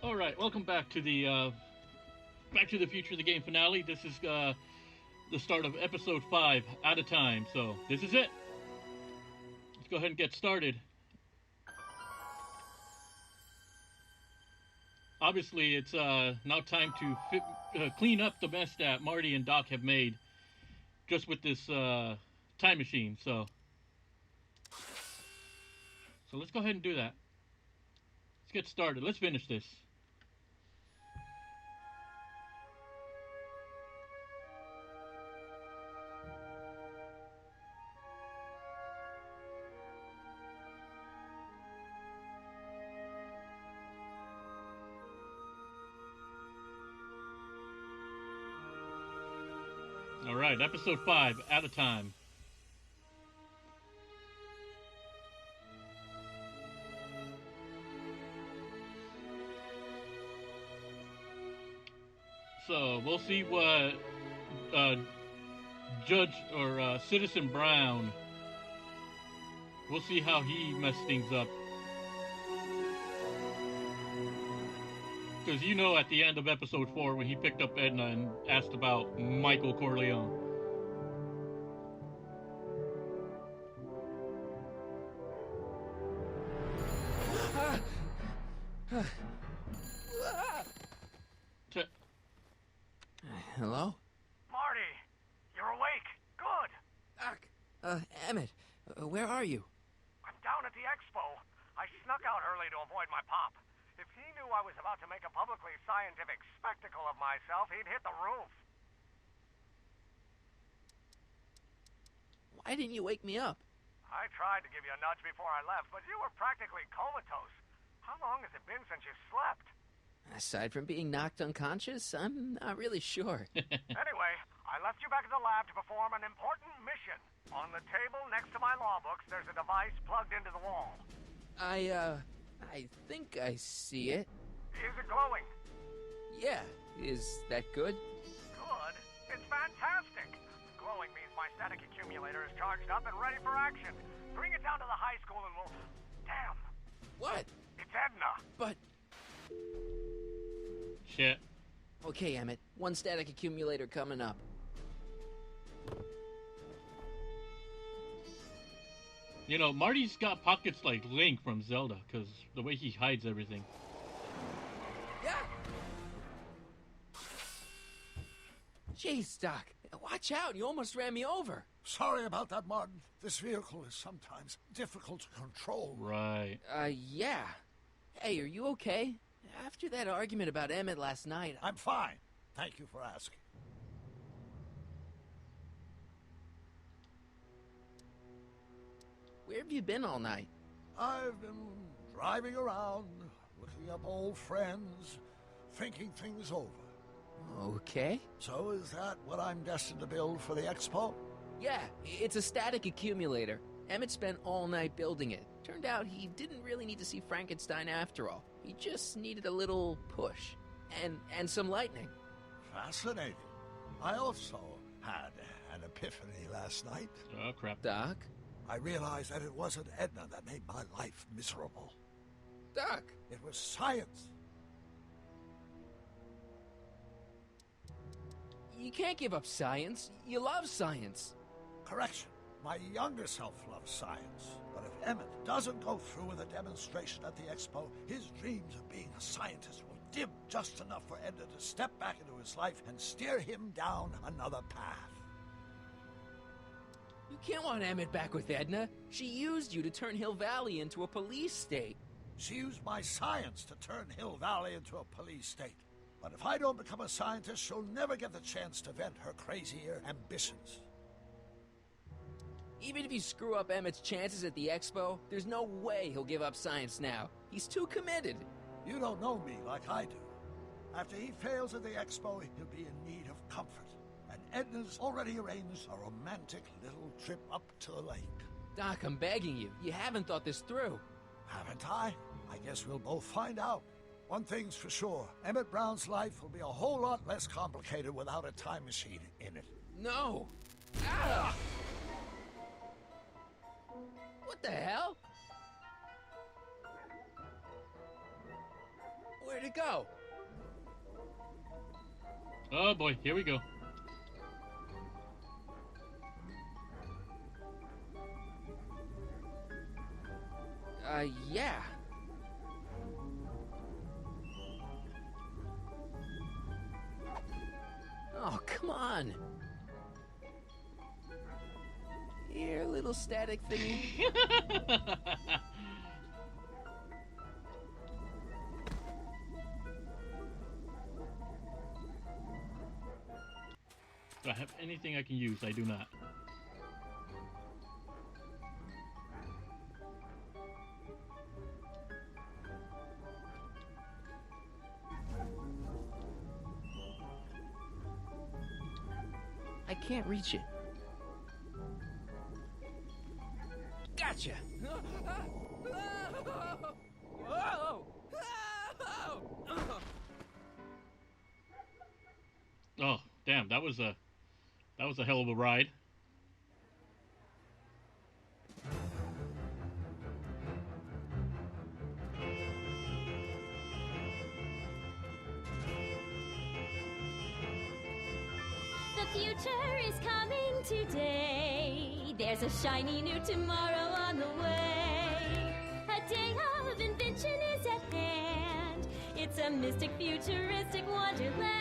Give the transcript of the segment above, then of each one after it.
All right, welcome back to the Back to the Future, the game finale. This is the start of episode 5, Out of Time. So this is it. Let's go ahead and get started. Obviously, it's now time to clean up the mess that Marty and Doc have made just with this time machine. So let's go ahead and do that. Let's get started. Let's finish this. All right, episode 5, Out of Time. So we'll see what Judge or Citizen Brown. We'll see how he messed things up. Because you know, at the end of episode 4, when he picked up Edna and asked about Michael Corleone. Hello? Marty, you're awake. Good. Doc. Emmett, where are you? I'm down at the expo. I snuck out early to avoid my pop. If he knew I was about to make a publicly scientific spectacle of myself, he'd hit the roof. Why didn't you wake me up? I tried to give you a nudge before I left, but you were practically comatose. How long has it been since you slept? Aside from being knocked unconscious, I'm not really sure. Anyway, I left you back at the lab to perform an important mission. On the table next to my law books, there's a device plugged into the wall. I think I see it. Is it glowing? Yeah, is that good? Good. It's fantastic. Glowing means my static accumulator is charged up and ready for action. Bring it down to the high school and we'll... Damn. What? It's Edna. But... Shit. Okay, Emmett. One static accumulator coming up. You know, Marty's got pockets like Link from Zelda, because the way he hides everything. Yeah! Jeez, Doc. Watch out. You almost ran me over. Sorry about that, Martin. This vehicle is sometimes difficult to control. Right. Yeah. Hey, are you okay? After that argument about Emmett last night... I'm fine. Thank you for asking. Where have you been all night? I've been driving around, looking up old friends, thinking things over. Okay. So is that what I'm destined to build for the expo? Yeah, it's a static accumulator. Emmett spent all night building it. Turned out he didn't really need to see Frankenstein after all. He just needed a little push. And some lightning. Fascinating. I also had an epiphany last night. Oh, crap. Doc? I realized that it wasn't Edna that made my life miserable. Doc! It was science. You can't give up science. You love science. Correction. My younger self loves science. But if Emmett doesn't go through with a demonstration at the expo, his dreams of being a scientist will dim just enough for Edna to step back into his life and steer him down another path. You can't want Emmett back with Edna. She used you to turn Hill Valley into a police state. She used my science to turn Hill Valley into a police state. But if I don't become a scientist, she'll never get the chance to vent her crazier ambitions. Even if you screw up Emmett's chances at the expo, there's no way he'll give up science now. He's too committed. You don't know me like I do. After he fails at the expo, he'll be in need of comfort. And Edna's already arranged a romantic little trip up to the lake. Doc, I'm begging you. You haven't thought this through. Haven't I? I guess we'll both find out. One thing's for sure. Emmett Brown's life will be a whole lot less complicated without a time machine in it. No! Ah! What the hell? Where Where'd it go? Oh boy, here we go. Yeah. Oh, come on. Here, little static thingy. Do I have anything I can use? I do not. I can't reach it. Gotcha! Oh, damn, that was a hell of a ride. The future is coming today. There's a shiny new tomorrow on the way. A day of invention is at hand. It's a mystic, futuristic wonderland.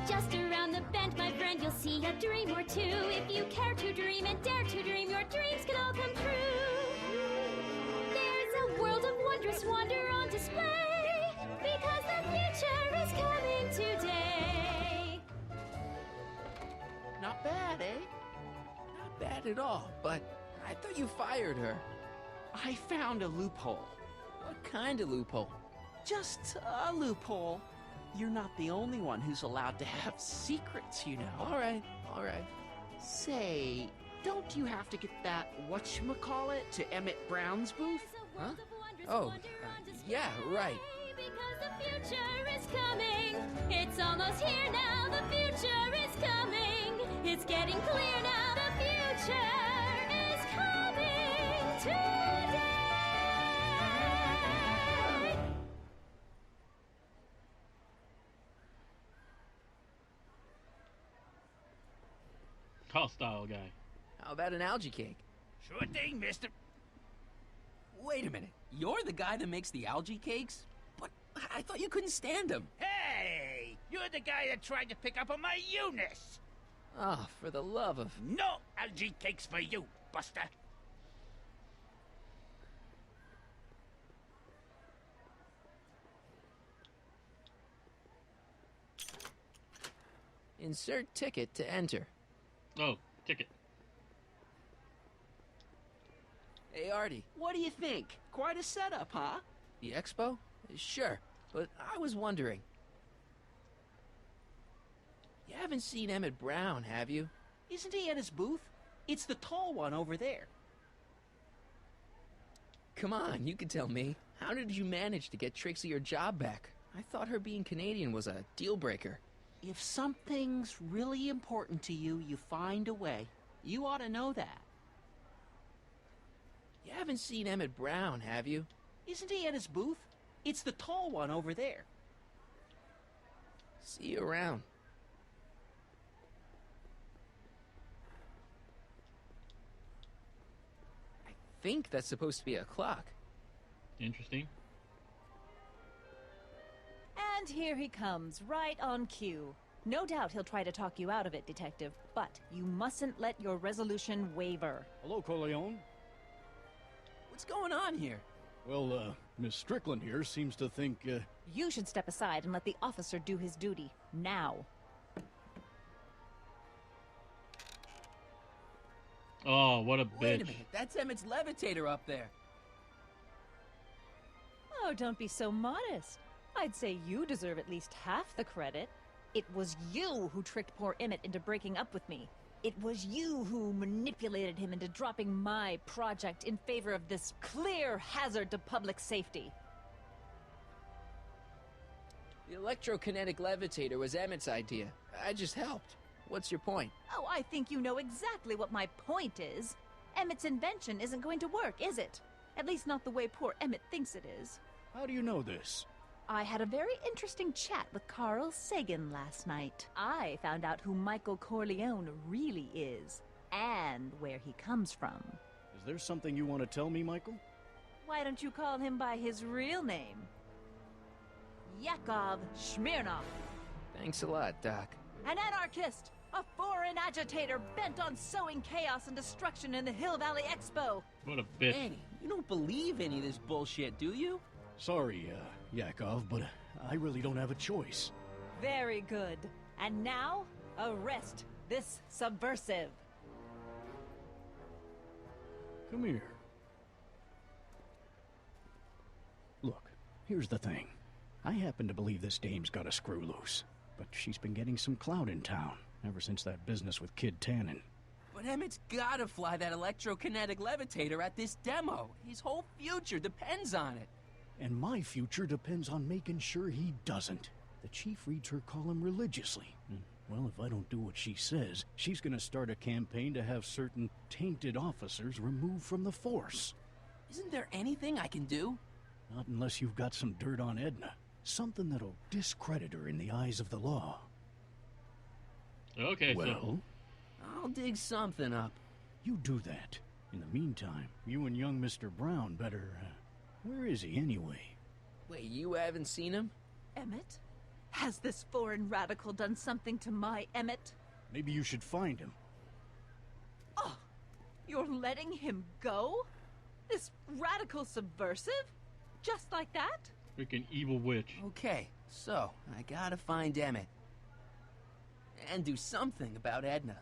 Just around the bend, my friend, you'll see a dream or two. If you care to dream and dare to dream, your dreams can all come true. There's a world of wondrous wonder on display, because the future is coming today. Not bad, eh? Not bad at all, but I thought you fired her. I found a loophole. What kind of loophole? Just a loophole. You're not the only one who's allowed to have secrets, you know. All right. Say, don't you have to get that whatchamacallit to Emmett Brown's booth? Huh? Oh, yeah, right. Because the future is coming. It's almost here now. The future is coming. It's getting clear now. The future is coming today. Hostile guy. How about an algae cake? Sure thing, mister. Wait a minute. You're the guy that makes the algae cakes? But I thought you couldn't stand them. Hey! You're the guy that tried to pick up on my Eunice! Oh, for the love of... No algae cakes for you, Buster! Insert ticket to enter. Oh, ticket. Hey, Artie. What do you think? Quite a setup, huh? The expo? Sure, but I was wondering. You haven't seen Emmett Brown, have you? Isn't he at his booth? It's the tall one over there. Come on, you can tell me. How did you manage to get Trixie her job back? I thought her being Canadian was a deal breaker. If something's really important to you, you find a way. You ought to know that. You haven't seen Emmett Brown, have you? Isn't he at his booth? It's the tall one over there. See you around. I think that's supposed to be a clock. Interesting. And here he comes, right on cue. No doubt he'll try to talk you out of it, Detective, but you mustn't let your resolution waver. Hello, Corleone. What's going on here? Well, Miss Strickland here seems to think, You should step aside and let the officer do his duty. Now. Oh, what a bitch. Wait a minute, that's Emmett's levitator up there. Oh, don't be so modest. I'd say you deserve at least half the credit. It was you who tricked poor Emmett into breaking up with me. It was you who manipulated him into dropping my project in favor of this clear hazard to public safety. The electrokinetic levitator was Emmett's idea. I just helped. What's your point? Oh, I think you know exactly what my point is. Emmett's invention isn't going to work, is it? At least not the way poor Emmett thinks it is. how do you know this? I had a very interesting chat with Carl Sagan last night. I found out who Michael Corleone really is, and where he comes from. Is there something you want to tell me, Michael? Why don't you call him by his real name? Yakov Smirnov. Thanks a lot, Doc. An anarchist! A foreign agitator bent on sowing chaos and destruction in the Hill Valley Expo! What a bitch. Danny, you don't believe any of this bullshit, do you? Sorry, Yakov, but I really don't have a choice. Very good. And now, arrest this subversive. Come here. Look, here's the thing. I happen to believe this dame's got a screw loose, but she's been getting some clout in town ever since that business with Kid Tannen. But Emmett's gotta fly that electrokinetic levitator at this demo. His whole future depends on it. And my future depends on making sure he doesn't. The chief reads her column religiously. And, well, if I don't do what she says, she's gonna start a campaign to have certain tainted officers removed from the force. Isn't there anything I can do? Not unless you've got some dirt on Edna. Something that'll discredit her in the eyes of the law. Okay, well, I'll dig something up. You do that. In the meantime, you and young Mr. Brown better... where is he anyway? Wait, you haven't seen him? Emmett? Has this foreign radical done something to my Emmett? Maybe you should find him. Oh, you're letting him go? This radical subversive? Just like that? freaking evil witch. Okay, so I gotta find Emmett. And do something about Edna.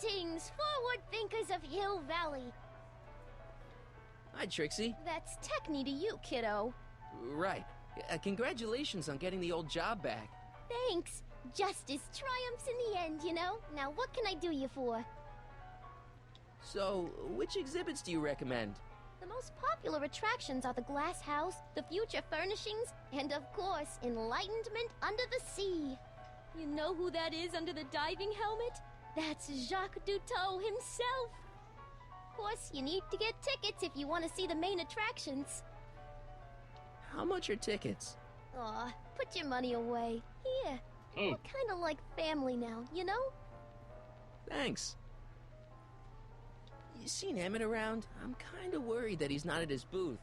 Greetings, forward thinkers of Hill Valley. Hi, Trixie. That's Techni to you, kiddo. Right. Congratulations on getting the old job back. Thanks. Justice triumphs in the end, you know? Now what can I do you for? So, which exhibits do you recommend? The most popular attractions are the Glass House, the Future Furnishings, and of course, Enlightenment Under the Sea. You know who that is under the diving helmet? That's Jacques Duteau himself. Of course, you need to get tickets if you want to see the main attractions. How much are tickets? Aw, put your money away. Here. Oh. We're kind of like family now, you know? Thanks. You seen Emmett around? I'm kind of worried that he's not at his booth.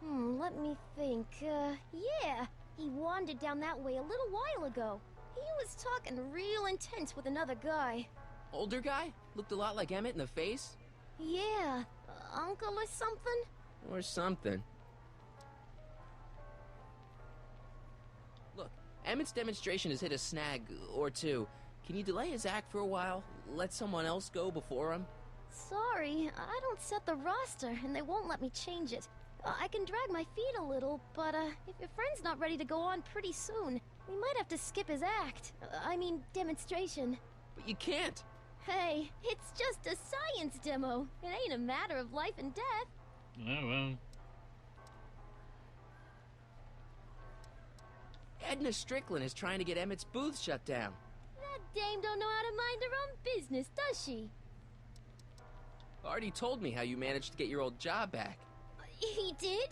Let me think. Yeah. He wandered down that way a little while ago. He was talking real intense with another guy. Older guy? Looked a lot like Emmett in the face? Yeah. Uncle or something? Or something. Look, Emmett's demonstration has hit a snag or two. Can you delay his act for a while? Let someone else go before him? Sorry, I don't set the roster, and they won't let me change it. I can drag my feet a little, but if your friend's not ready to go on pretty soon, we might have to skip his act. I mean, demonstration. But you can't. Hey, it's just a science demo. It ain't a matter of life and death. Oh, well. Edna Strickland is trying to get Emmett's booth shut down. That dame don't know how to mind her own business, does she? Already told me how you managed to get your old job back. He did?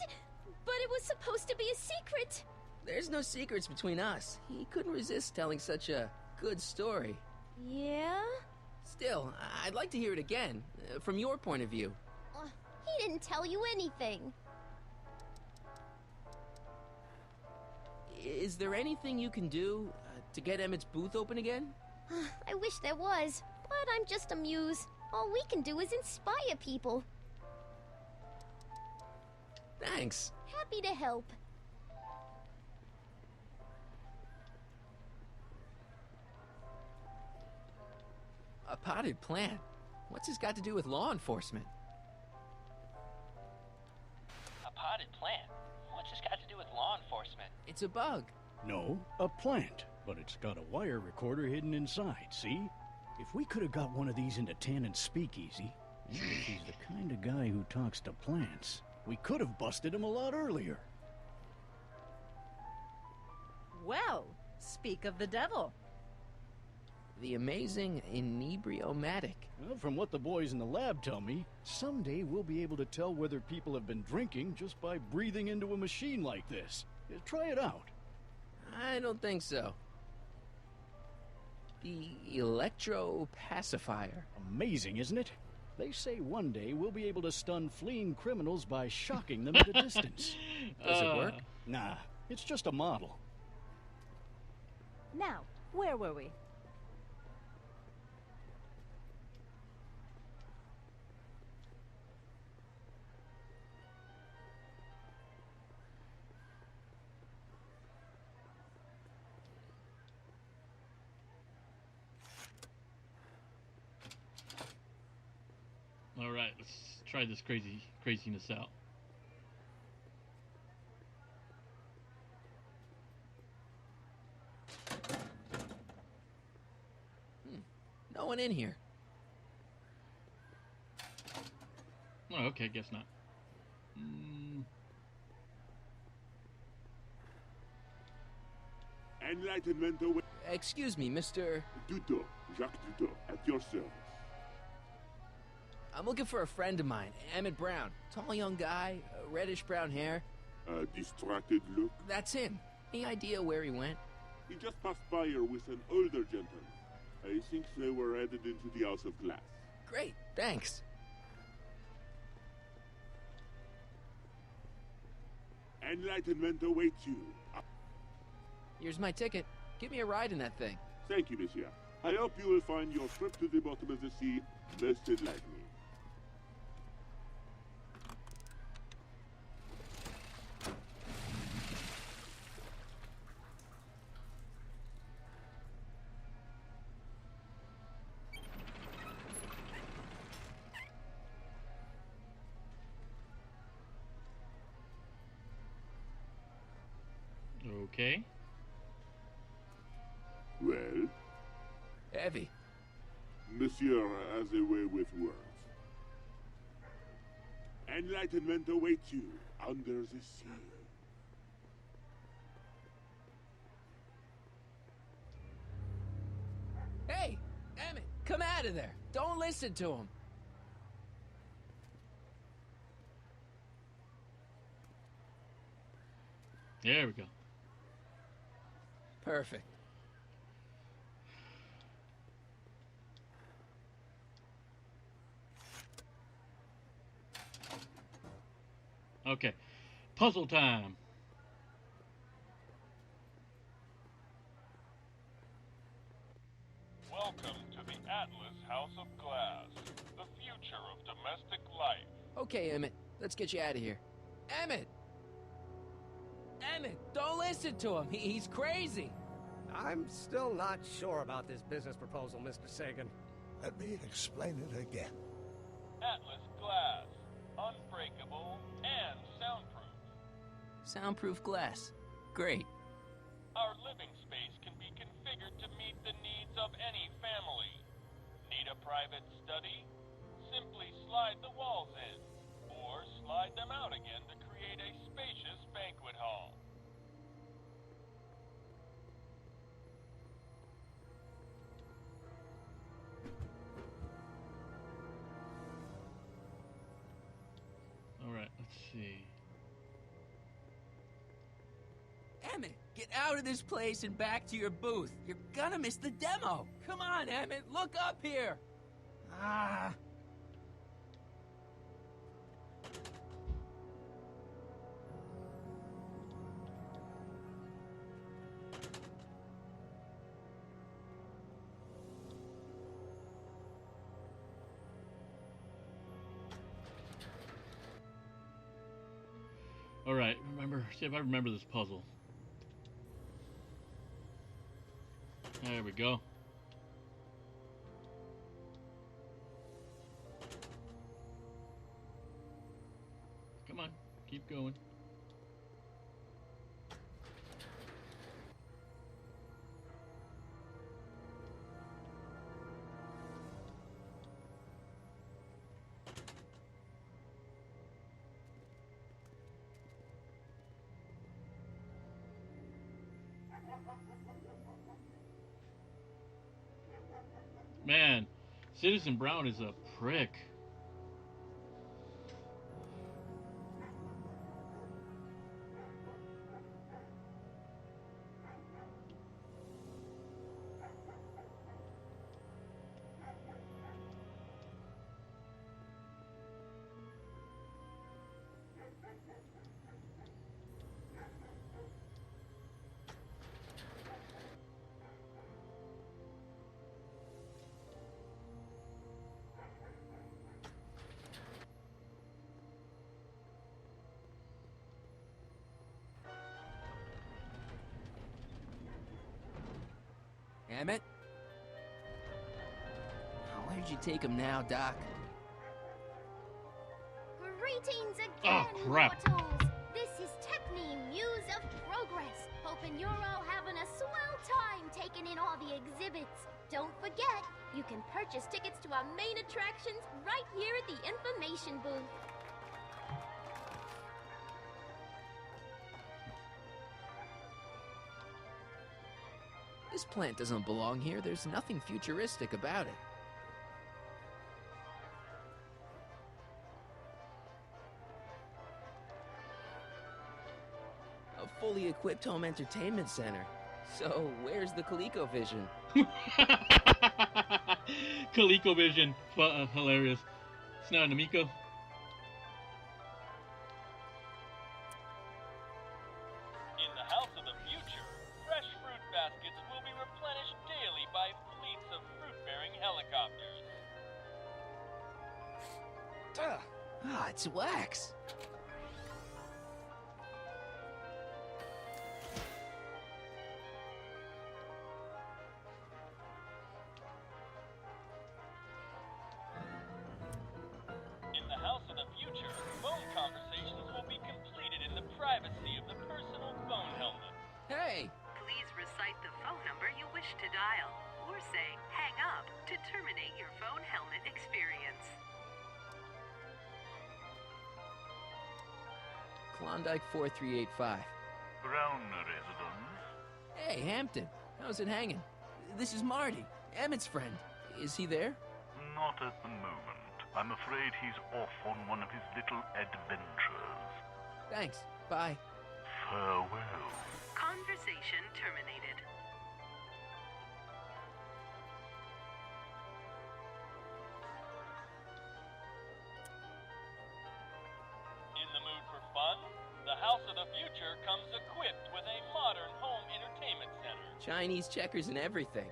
But it was supposed to be a secret. There's no secrets between us. He couldn't resist telling such a good story. Yeah? Still, I'd like to hear it again, from your point of view. He didn't tell you anything. Is there anything you can do to get Emmett's booth open again? I wish there was, but I'm just a muse. All we can do is inspire people. Thanks. Happy to help. A potted plant? What's this got to do with law enforcement? A potted plant? What's this got to do with law enforcement? It's a bug. No, a plant. But it's got a wire recorder hidden inside, see? If we could have got one of these into Tannen's speakeasy, and if he's the kind of guy who talks to plants, we could have busted him a lot earlier. Well, speak of the devil. The amazing inebriomatic. Well, from what the boys in the lab tell me, someday we'll be able to tell whether people have been drinking just by breathing into a machine like this. Try it out. I don't think so. The electro-pacifier. Amazing, isn't it? They say one day we'll be able to stun fleeing criminals by shocking them at a distance. Does it work? Nah, it's just a model. Now, where were we? All right, let's try this craziness out. No one in here. Oh, okay, guess not. Enlightenment away. Excuse me, Mr. Duto, Jacques Duto, at your service. I'm looking for a friend of mine, Emmett Brown. Tall young guy, reddish-brown hair. A distracted look. That's him. Any idea where he went? He just passed by here with an older gentleman. I think they were headed into the House of Glass. Great, thanks. Enlightenment awaits you. Here's my ticket. Give me a ride in that thing. Thank you, monsieur. I hope you will find your trip to the bottom of the sea most enlightening. Okay. Well? Heavy. Monsieur has a way with words. Enlightenment awaits you under the sea. Hey, Emmett, come out of there. Don't listen to him. There we go. Perfect. Okay. Puzzle time. Welcome to the Atlas House of Glass, the future of domestic life. Okay, Emmett, let's get you out of here. Emmett! Emmett, don't listen to him. He's crazy. I'm still not sure about this business proposal, Mr. Sagan. Let me explain it again. Atlas Glass, unbreakable and soundproof. Soundproof glass. Great. Our living space can be configured to meet the needs of any family. Need a private study? Simply slide the walls in, or slide them out again to create a spacious banquet hall. All right, let's see. Emmett, get out of this place and back to your booth. You're gonna miss the demo. Come on, Emmett, look up here. Ah. All right, see if I remember this puzzle. There we go. Come on, keep going. Man, Citizen Brown is a prick. Emmett? Where'd you take him now, Doc? Greetings again, Oh, crap. mortals! This is Techne, Muse of Progress. Hoping you're all having a swell time taking in all the exhibits. Don't forget, you can purchase tickets to our main attractions right here at the information booth. This plant doesn't belong here. There's nothing futuristic about it. A fully equipped home entertainment center. So, where's the ColecoVision? ColecoVision. Hilarious. It's not an Amico. In the House of the Future, fresh fruit baskets will be replenished daily by fleets of fruit-bearing helicopters. Ah, it's wax. In the House of the Future, phone conversations will be completed in the privacy of the personal phone helmet. Hey! Please recite the phone number you wish to dial, or say hang up to terminate your phone helmet experience. Klondike 4385. Brown residence. Hey, Hampton. How's it hanging? This is Marty, Emmett's friend. Is he there? Not at the moment. I'm afraid he's off on one of his little adventures. Thanks. Bye. Farewell. Conversation terminated. In the mood for fun? The House of the Future comes equipped with a modern home entertainment center. Chinese checkers and everything.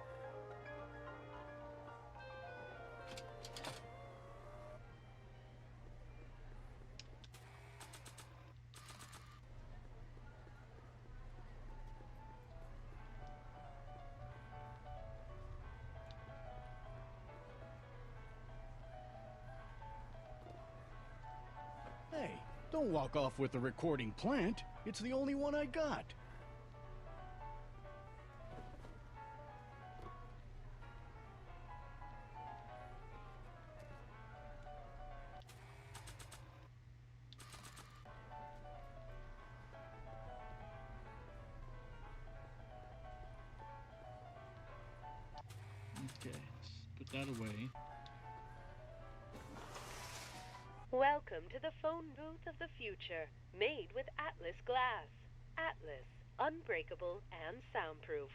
Hey, don't walk off with the recording plant. It's the only one I got. Okay, let's put that away. Welcome to the phone booth of the future, made with Atlas glass. Atlas, unbreakable and soundproof.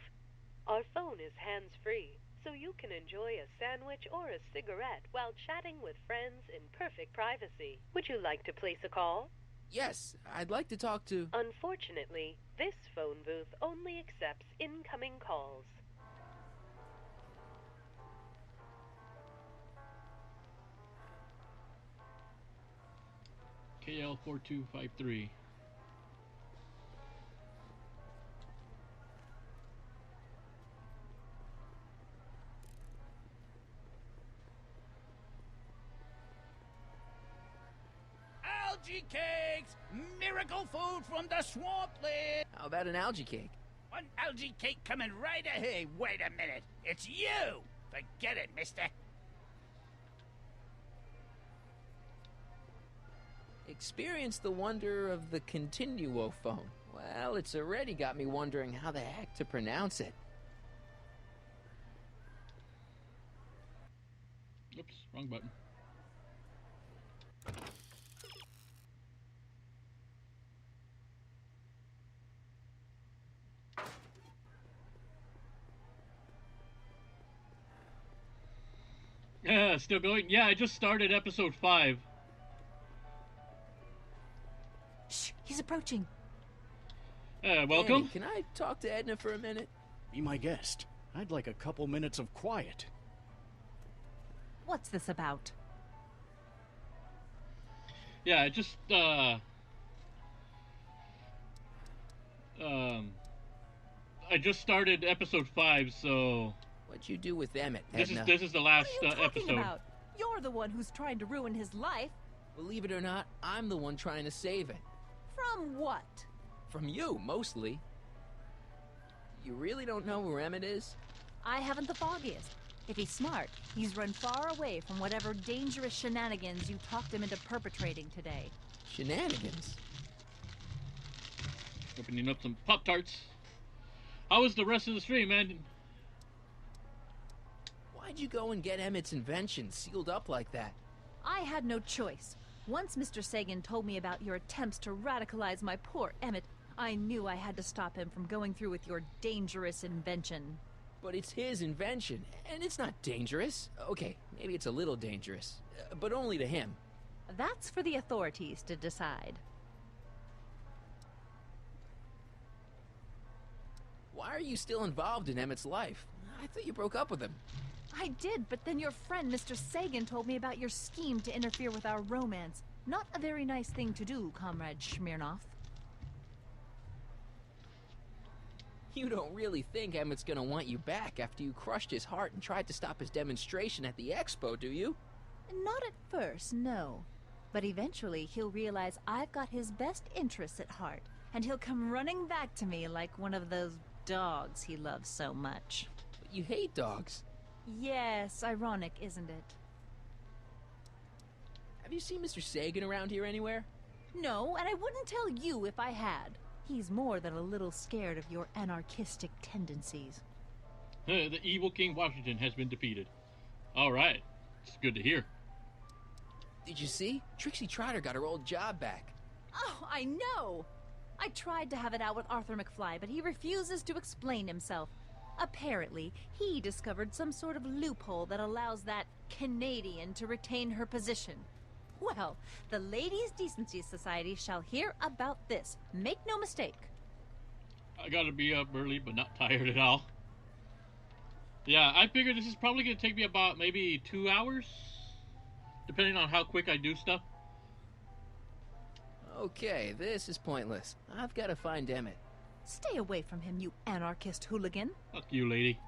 Our phone is hands-free, so you can enjoy a sandwich or a cigarette while chatting with friends in perfect privacy. Would you like to place a call? Yes, I'd like to talk to... Unfortunately, this phone booth only accepts incoming calls. KL4253. Algae cakes! Miracle food from the swampland! How about an algae cake? One algae cake coming right ahead. Hey, wait a minute. It's you! Forget it, mister. Experience the wonder of the Continuo phone. Well, it's already got me wondering how the heck to pronounce it. wrong button. Yeah, still going? Yeah, I just started episode 5. Shh, he's approaching. Welcome. Danny, can I talk to Edna for a minute? Be my guest. I'd like a couple minutes of quiet. What's this about? Yeah, I just, I just started episode 5, so... What'd you do with Emmett, This Edna? is the last What are you talking episode. about? You're the one who's trying to ruin his life. Believe it or not, I'm the one trying to save it. From what? From you, mostly. You really don't know where Emmett is? I haven't the foggiest. If he's smart, he's run far away from whatever dangerous shenanigans you talked him into perpetrating today. Shenanigans? Opening up some Pop-Tarts. How was the rest of the stream, man? Why'd you go and get Emmett's invention sealed up like that? I had no choice. Once Mr. Sagan told me about your attempts to radicalize my poor Emmett, I knew I had to stop him from going through with your dangerous invention. But it's his invention, and it's not dangerous. Okay, maybe it's a little dangerous, but only to him. That's for the authorities to decide. Why are you still involved in Emmett's life? I thought you broke up with him. I did, but then your friend Mr. Sagan told me about your scheme to interfere with our romance. Not a very nice thing to do, Comrade Smirnoff. You don't really think Emmett's gonna want you back after you crushed his heart and tried to stop his demonstration at the expo, do you? Not at first, no. But eventually he'll realize I've got his best interests at heart, and he'll come running back to me like one of those dogs he loves so much. But you hate dogs. Yes, ironic, isn't it? Have you seen Mr. Sagan around here anywhere? No, and I wouldn't tell you if I had. He's more than a little scared of your anarchistic tendencies. The evil King Washington has been defeated. All right. It's good to hear. Did you see? Trixie Trotter got her old job back. Oh, I know! I tried to have it out with Arthur McFly, but he refuses to explain himself. Apparently, he discovered some sort of loophole that allows that Canadian to retain her position. Well, the Ladies' Decency Society shall hear about this. Make no mistake. I gotta be up early, but not tired at all. Yeah, I figured this is probably gonna take me about maybe 2 hours, depending on how quick I do stuff. Okay, this is pointless. I've got to find Emmett. Stay away from him, you anarchist hooligan. Fuck you, lady.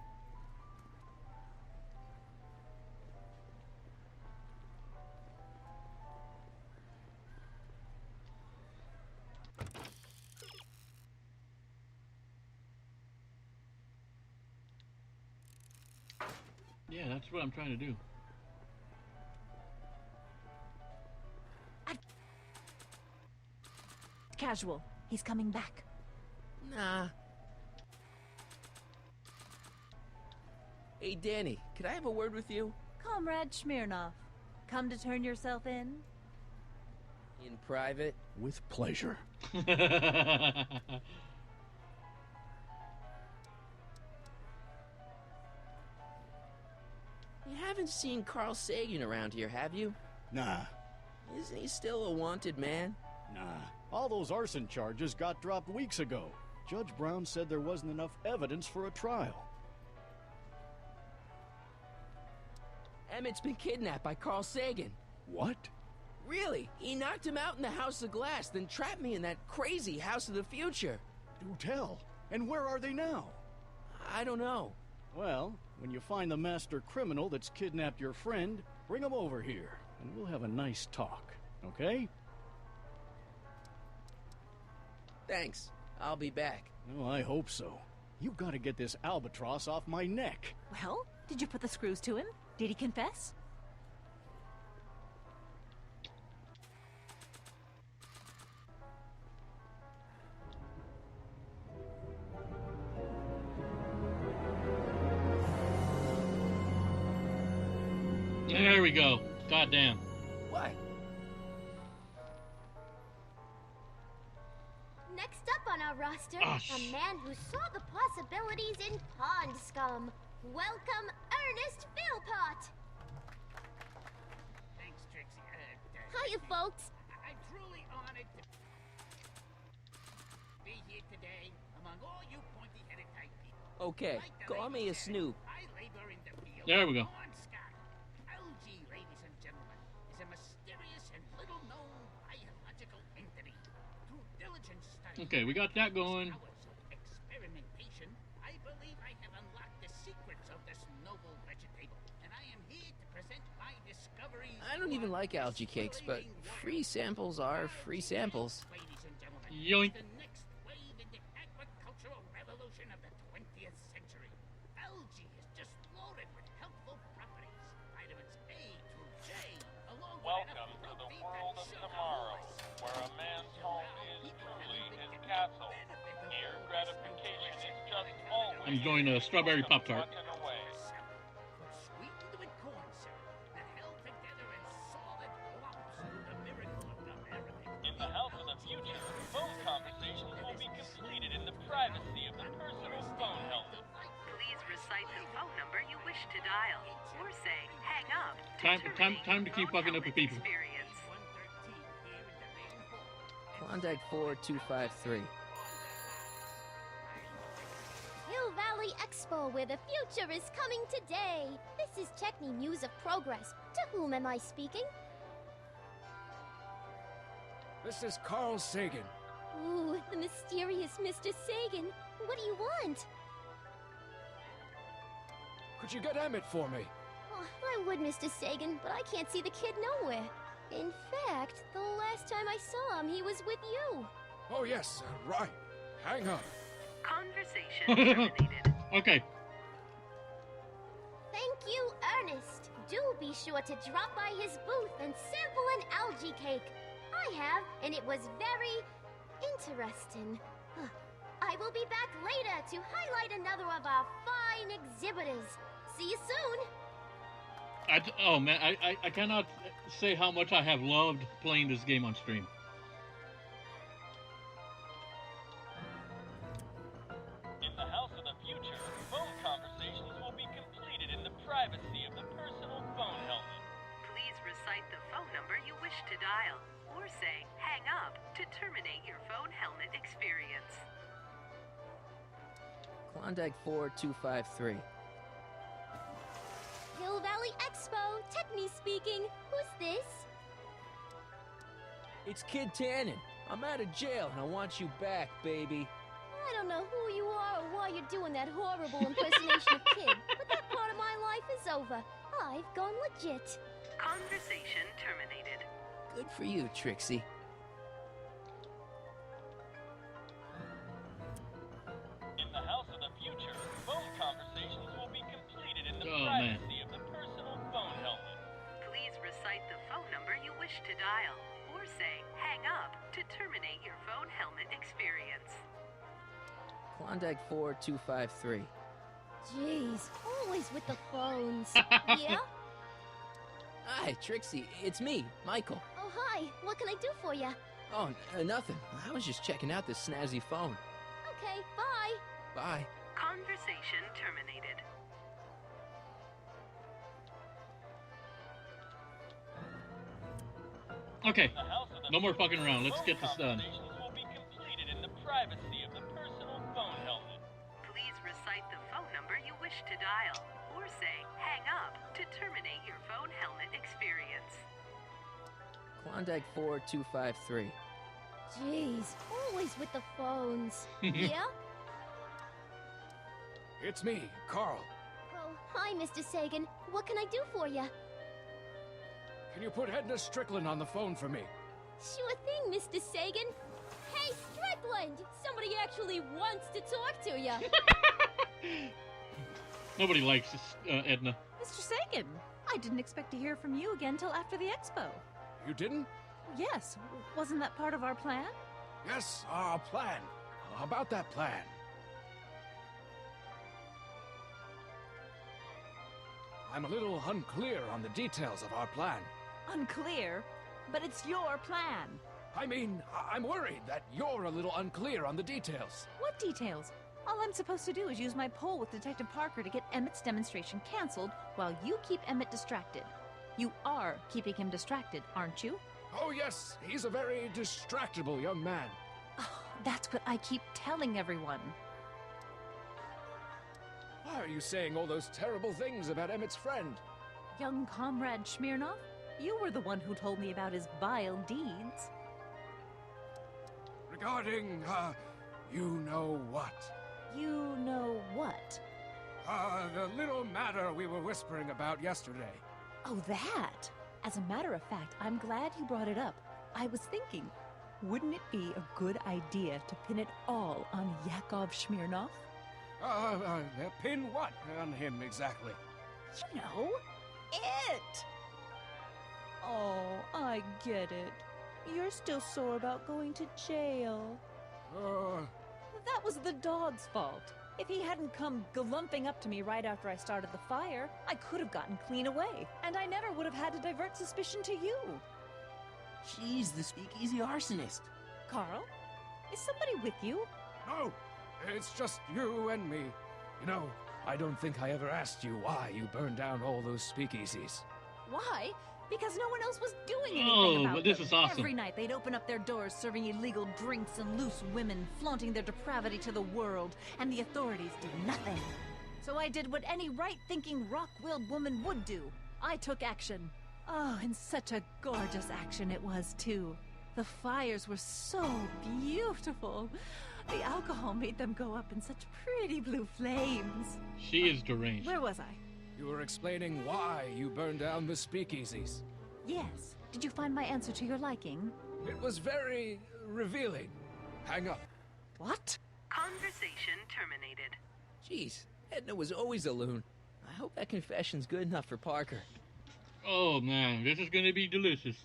Yeah, that's what I'm trying to do. Casual. He's coming back. Nah. Hey, Danny, could I have a word with you? Comrade Smirnoff, come to turn yourself in? In private? With pleasure. You haven't seen Carl Sagan around here, have you? Nah. Isn't he still a wanted man? Nah. All those arson charges got dropped weeks ago. Judge Brown said there wasn't enough evidence for a trial. Emmett's been kidnapped by Carl Sagan. What? Really? He knocked him out in the House of Glass, then trapped me in that crazy House of the Future. Do tell. And where are they now? I don't know. Well, when you find the master criminal that's kidnapped your friend, bring him over here, and we'll have a nice talk, okay? Thanks. I'll be back. Oh, I hope so. You've got to get this albatross off my neck. Well, did you put the screws to him? Did he confess? there we go. Goddamn. What? Next up on our roster, Oh, a man who saw the possibilities in pond scum. Welcome, Ernest Philpott. Thanks, Trixie. Hiya, folks. I'm truly honored to be here today among all you pointy-headed type people. Okay, call me a snoop. I labor in the field. There we go. Pond scum. Algae, ladies and gentlemen, is a mysterious and little-known biological entity. Through diligent study, Okay, we got that going. hours of experimentation, I believe I have unlocked the secrets of this noble vegetable, and I am here to present my discoveries. I don't even like algae cakes, but free samples are free samples. Ladies and gentlemen, Yoink. the next wave in the agricultural revolution of the 20th century. Algae is just loaded with helpful properties. Vitamins A through J, along Welcome with to the protein world that of sugar tomorrow, loss. where a man's home is truly his castle. Here, gratification is just always I'm enjoying a strawberry Pop-Tart. tucking away. Sweetened with corn syrup that held together in solid lumps through the miracle of the Arabic. In the house of the future, phone conversations will be completed in the privacy of the personal phone helmet. Please recite the phone number you wish to dial, or say hang up. Time to keep fucking up with people. Experience. 113 here in the main hall. Klondike 4253. Hill Valley Expo, where the future is coming today. This is Techni News of Progress. To whom am I speaking? This is Carl Sagan. Ooh, the mysterious Mr. Sagan. What do you want? Could you get Emmett for me? Oh, I would, Mr. Sagan, but I can't see the kid nowhere. In fact, the last time I saw him, he was with you. Oh, yes, right. Hang on. Conversation terminated. Okay. Thank you, Ernest. Do be sure to drop by his booth and sample an algae cake. I have, and it was very interesting. I will be back later to highlight another of our fine exhibitors. See you soon. Oh man, I cannot say how much I have loved playing this game on stream. In the house of the future, phone conversations will be completed in the privacy of the personal phone helmet. Please recite the phone number you wish to dial, or say hang up to terminate your phone helmet experience. Klondike 4253. Hill Valley Expo, Techni speaking. Who's this? It's Kid Tannen. I'm out of jail and I want you back, baby. I don't know who you are or why you're doing that horrible impersonation of Kid, but that part of my life is over. I've gone legit. Conversation terminated. Good for you, Trixie. In the house of the future, phone conversations will be completed in the Oh, man. privacy of the personal phone helmet. Please recite the phone number you wish to dial, or say hang up to terminate your phone helmet experience. Klondike 4253. Jeez, always with the phones. Yeah? Hi, Trixie. It's me, Michael. Oh, hi. What can I do for you? Oh, nothing. I was just checking out this snazzy phone. Okay, bye. Bye. Conversation terminated. Okay. No more fucking around. Let's get this done. Conversations will be completed in the privacy of the personal phone helmet. Please recite the phone number you wish to dial, or say hang up to terminate your phone helmet experience. Klondike 4253. Jeez, always with the phones. Yeah? It's me, Carl. Oh, hi, Mr. Sagan. What can I do for you? Can you put Edna Strickland on the phone for me? Sure thing, Mr. Sagan. Hey, Strickland! Somebody actually wants to talk to you. Nobody likes this, Edna. Mr. Sagan, I didn't expect to hear from you again till after the expo. You didn't? Yes, wasn't that part of our plan? Yes, our plan. How about that plan? I'm a little unclear on the details of our plan. Unclear? But it's your plan. I mean, I'm worried that you're a little unclear on the details. What details? All I'm supposed to do is use my poll with Detective Parker to get Emmett's demonstration canceled while you keep Emmett distracted. You are keeping him distracted, aren't you? Oh yes, he's a very distractible young man. Oh, that's what I keep telling everyone. Why are you saying all those terrible things about Emmett's friend? Young comrade Smirnov? You were the one who told me about his vile deeds. Regarding, you know what? You know what? The little matter we were whispering about yesterday. Oh, that! As a matter of fact, I'm glad you brought it up. I was thinking, wouldn't it be a good idea to pin it all on Yakov Smirnov? Pin what on him exactly? You know, it! Oh, I get it. You're still sore about going to jail. That was the dog's fault. If he hadn't come glumping up to me right after I started the fire, I could have gotten clean away, and I never would have had to divert suspicion to you. She's the speakeasy arsonist. Carl, is somebody with you? No, it's just you and me. You know, I don't think I ever asked you why you burned down all those speakeasies. Why? Because no one else was doing anything about but this them. is awesome. Every night they'd open up their doors serving illegal drinks and loose women, flaunting their depravity to the world, and the authorities did nothing. So I did what any right-thinking, rock-willed woman would do. I took action. Oh, and such a gorgeous action it was, too. The fires were so beautiful. The alcohol made them go up in such pretty blue flames. She is deranged. Where was I? You were explaining why you burned down the speakeasies. Yes. Did you find my answer to your liking? It was very revealing. Hang up. What? Conversation terminated. Jeez, Edna was always a loon. I hope that confession's good enough for Parker. Oh man, this is gonna be delicious.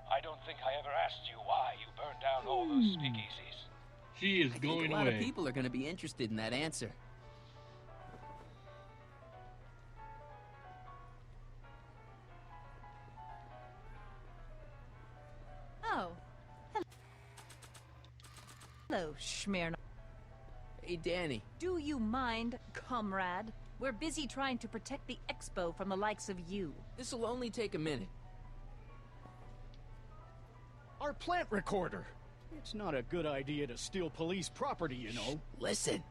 I don't think I ever asked you why you burned down all those speakeasies. She is I going think a lot away. of people are going to be interested in that answer. Oh. Hello, Smirnov. Hey, Danny. Do you mind, comrade? We're busy trying to protect the expo from the likes of you. This'll only take a minute. Our plant recorder. It's not a good idea to steal police property, you know. Listen.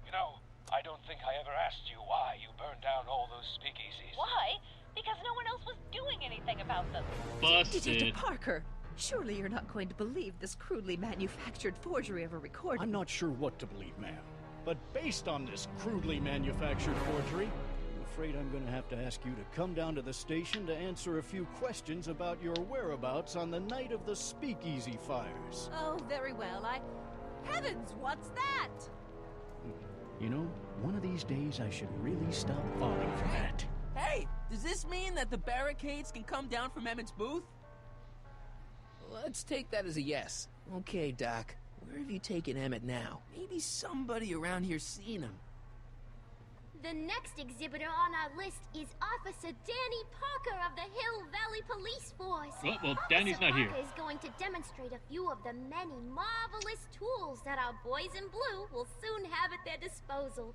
You know, I don't think I ever asked you why you burned down all those speakeasies. Why? Because no one else was doing anything about them. Busted. Detective Parker, surely you're not going to believe this crudely manufactured forgery of a recording. I'm not sure what to believe, ma'am. But based on this crudely manufactured forgery, I'm afraid I'm going to have to ask you to come down to the station to answer a few questions about your whereabouts on the night of the speakeasy fires. Oh, very well. Heavens, what's that? You know, one of these days I should really stop falling for that. Hey, does this mean that the barricades can come down from Emmett's booth? Let's take that as a yes. Okay, Doc. Where have you taken Emmett now? Maybe somebody around here's seen him. The next exhibitor on our list is Officer Danny Parker of the Hill Valley Police Force. Well, Danny's not here. Officer Parker is going to demonstrate a few of the many marvelous tools that our boys in blue will soon have at their disposal.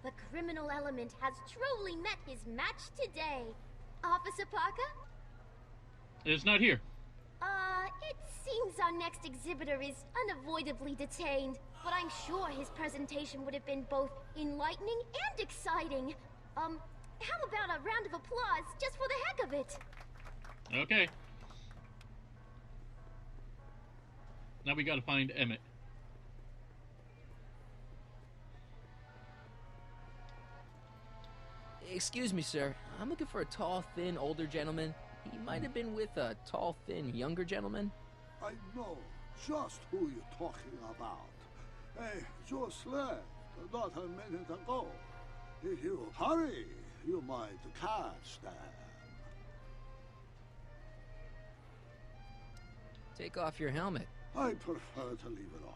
The criminal element has truly met his match today. Officer Parker? It's not here. It seems our next exhibitor is unavoidably detained, but I'm sure his presentation would have been both enlightening and exciting. How about a round of applause just for the heck of it? Okay. Now we gotta find Emmett. Excuse me, sir. I'm looking for a tall, thin, older gentleman. He might have been with a tall, thin, younger gentleman. I know just who you're talking about. Hey, just left not a minute ago. If you hurry, you might catch them. Take off your helmet. I prefer to leave it on.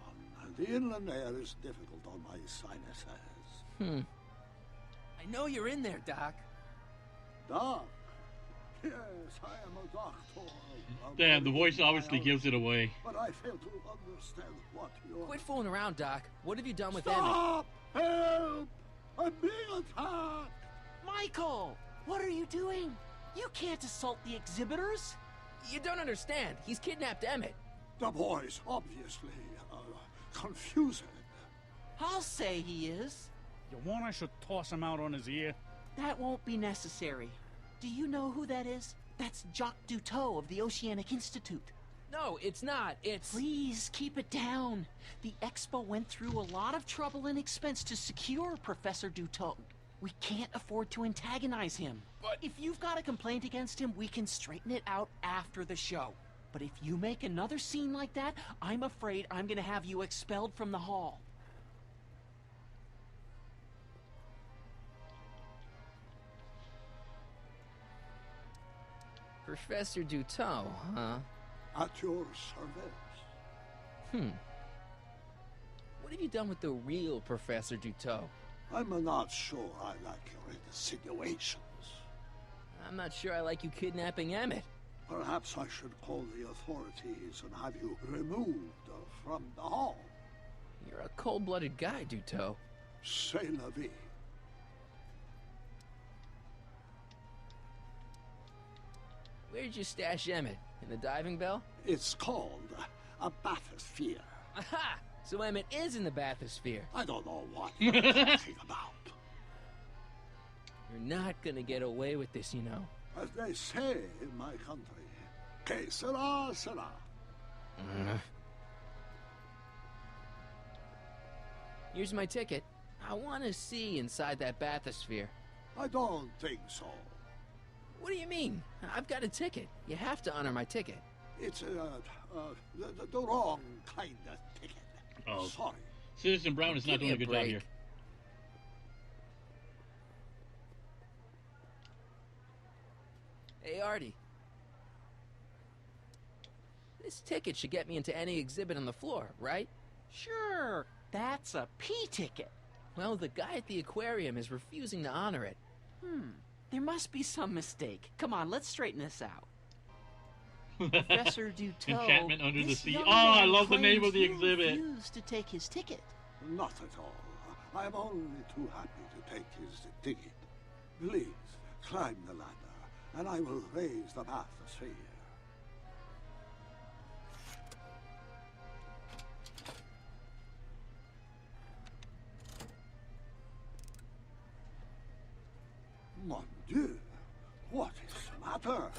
The inland air is difficult on my sinuses. I know you're in there, Doc. Doc? Yes, I am a doctor. Damn, the voice obviously gives it away. But I fail to understand what you're... Quit fooling around, Doc. What have you done with Stop! Help! I'm being attacked! Michael! What are you doing? You can't assault the exhibitors! You don't understand. He's kidnapped Emmett. The boy's obviously confused. I'll say he is. You want I should toss him out on his ear? That won't be necessary. Do you know who that is? That's Jacques Duteau of the Oceanic Institute. No, it's not. It's... Please, keep it down. The Expo went through a lot of trouble and expense to secure Professor Duteau. We can't afford to antagonize him. But if you've got a complaint against him, we can straighten it out after the show. But if you make another scene like that, I'm afraid I'm gonna have you expelled from the hall. Professor Duteau, huh? At your service. What have you done with the real Professor Duteau? I'm not sure I like your insinuations. I'm not sure I like you kidnapping Emmett. Perhaps I should call the authorities and have you removed from the hall. You're a cold-blooded guy, Duteau. C'est la vie. Where'd you stash Emmett? In the diving bell? It's called a bathysphere. Aha! So Emmett is in the bathysphere. I don't know what you're talking about. You're not gonna get away with this, you know. As they say in my country, que sera, sera. Here's my ticket. I want to see inside that bathysphere. I don't think so. What do you mean? I've got a ticket. You have to honor my ticket. It's the wrong kind of ticket. Oh. Sorry. Citizen Brown is not doing a good job here. Hey, Artie. This ticket should get me into any exhibit on the floor, right? Sure, that's a P-ticket. Well, the guy at the aquarium is refusing to honor it. There must be some mistake. Come on, let's straighten this out. Professor Duteau. Enchantment Under the this Sea. young Oh, I man love the name claims of the you exhibit. refused to take his ticket. Not at all. I am only too happy to take his ticket. Please, climb the ladder, and I will raise the bathysphere. Mon Dieu, what is the matter?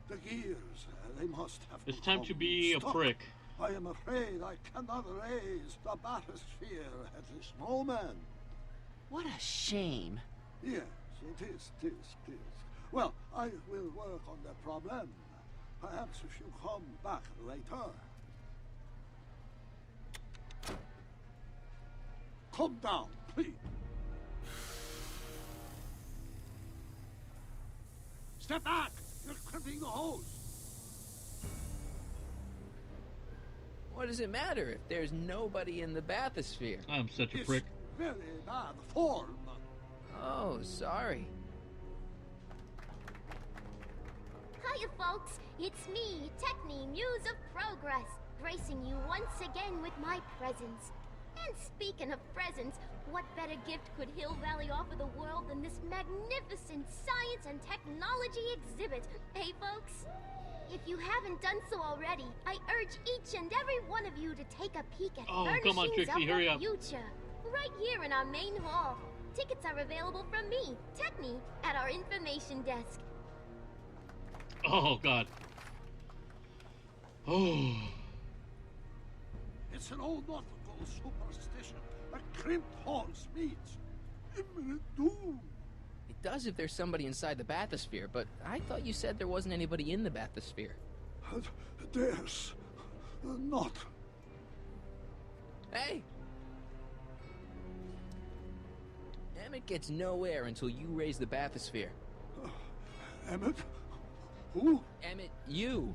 The gears, they must have It's time to become be a stuck. prick. I am afraid I cannot raise the bathysphere at this moment. What a shame. Yes, it is. Well, I will work on the problem. Perhaps if you come back later. Come down, please. Step back! You're crimping the hose! What does it matter if there's nobody in the bathysphere? I'm such a prick. Very bad form. Oh, sorry. Hiya, folks. It's me, Techne, Muse of Progress, gracing you once again with my presence. And speaking of presents, what better gift could Hill Valley offer the world than this magnificent science and technology exhibit? Hey, folks? If you haven't done so already, I urge each and every one of you to take a peek at Oh, Furnishings come on, Trixie, of hurry the up. Future, right here in our main hall. Tickets are available from me, Techne, at our information desk. Oh, God. Oh. It's an old nautical superstition. A crimped horse means imminent doom. It does if there's somebody inside the bathysphere, but I thought you said there wasn't anybody in the bathysphere. There's not. Hey! Emmett gets no air until you raise the bathysphere. Emmett? Who? Emmett, you.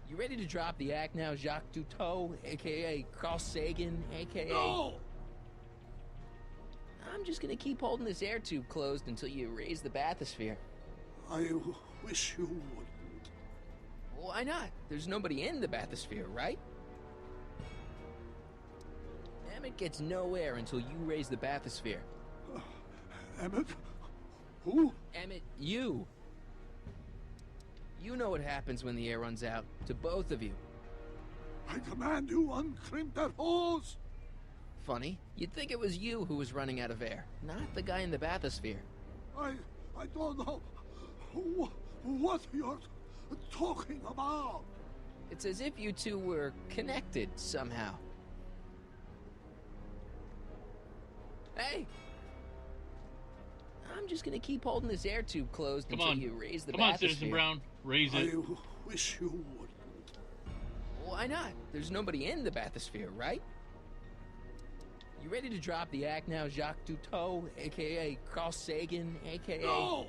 You ready to drop the act now, Jacques Cousteau, a.k.a. Carl Sagan, a.k.a. No! I'm just gonna keep holding this air tube closed until you raise the bathysphere. I wish you wouldn't. Why not? There's nobody in the bathysphere, right? Emmett gets no air until you raise the bathysphere. Emmett? Who? Emmett, you. You know what happens when the air runs out, to both of you. I command you uncrimp that hose! Funny, you'd think it was you who was running out of air, not the guy in the bathysphere. I don't know what you're talking about. It's as if you two were connected somehow. Hey! I'm just gonna keep holding this air tube closed until you raise the bathysphere. Come on, Citizen Brown. Raise it. I wish you wouldn't. Why not? There's nobody in the bathysphere, right? You ready to drop the act now, Jacques Cousteau, a.k.a. Carl Sagan, a.k.a. No!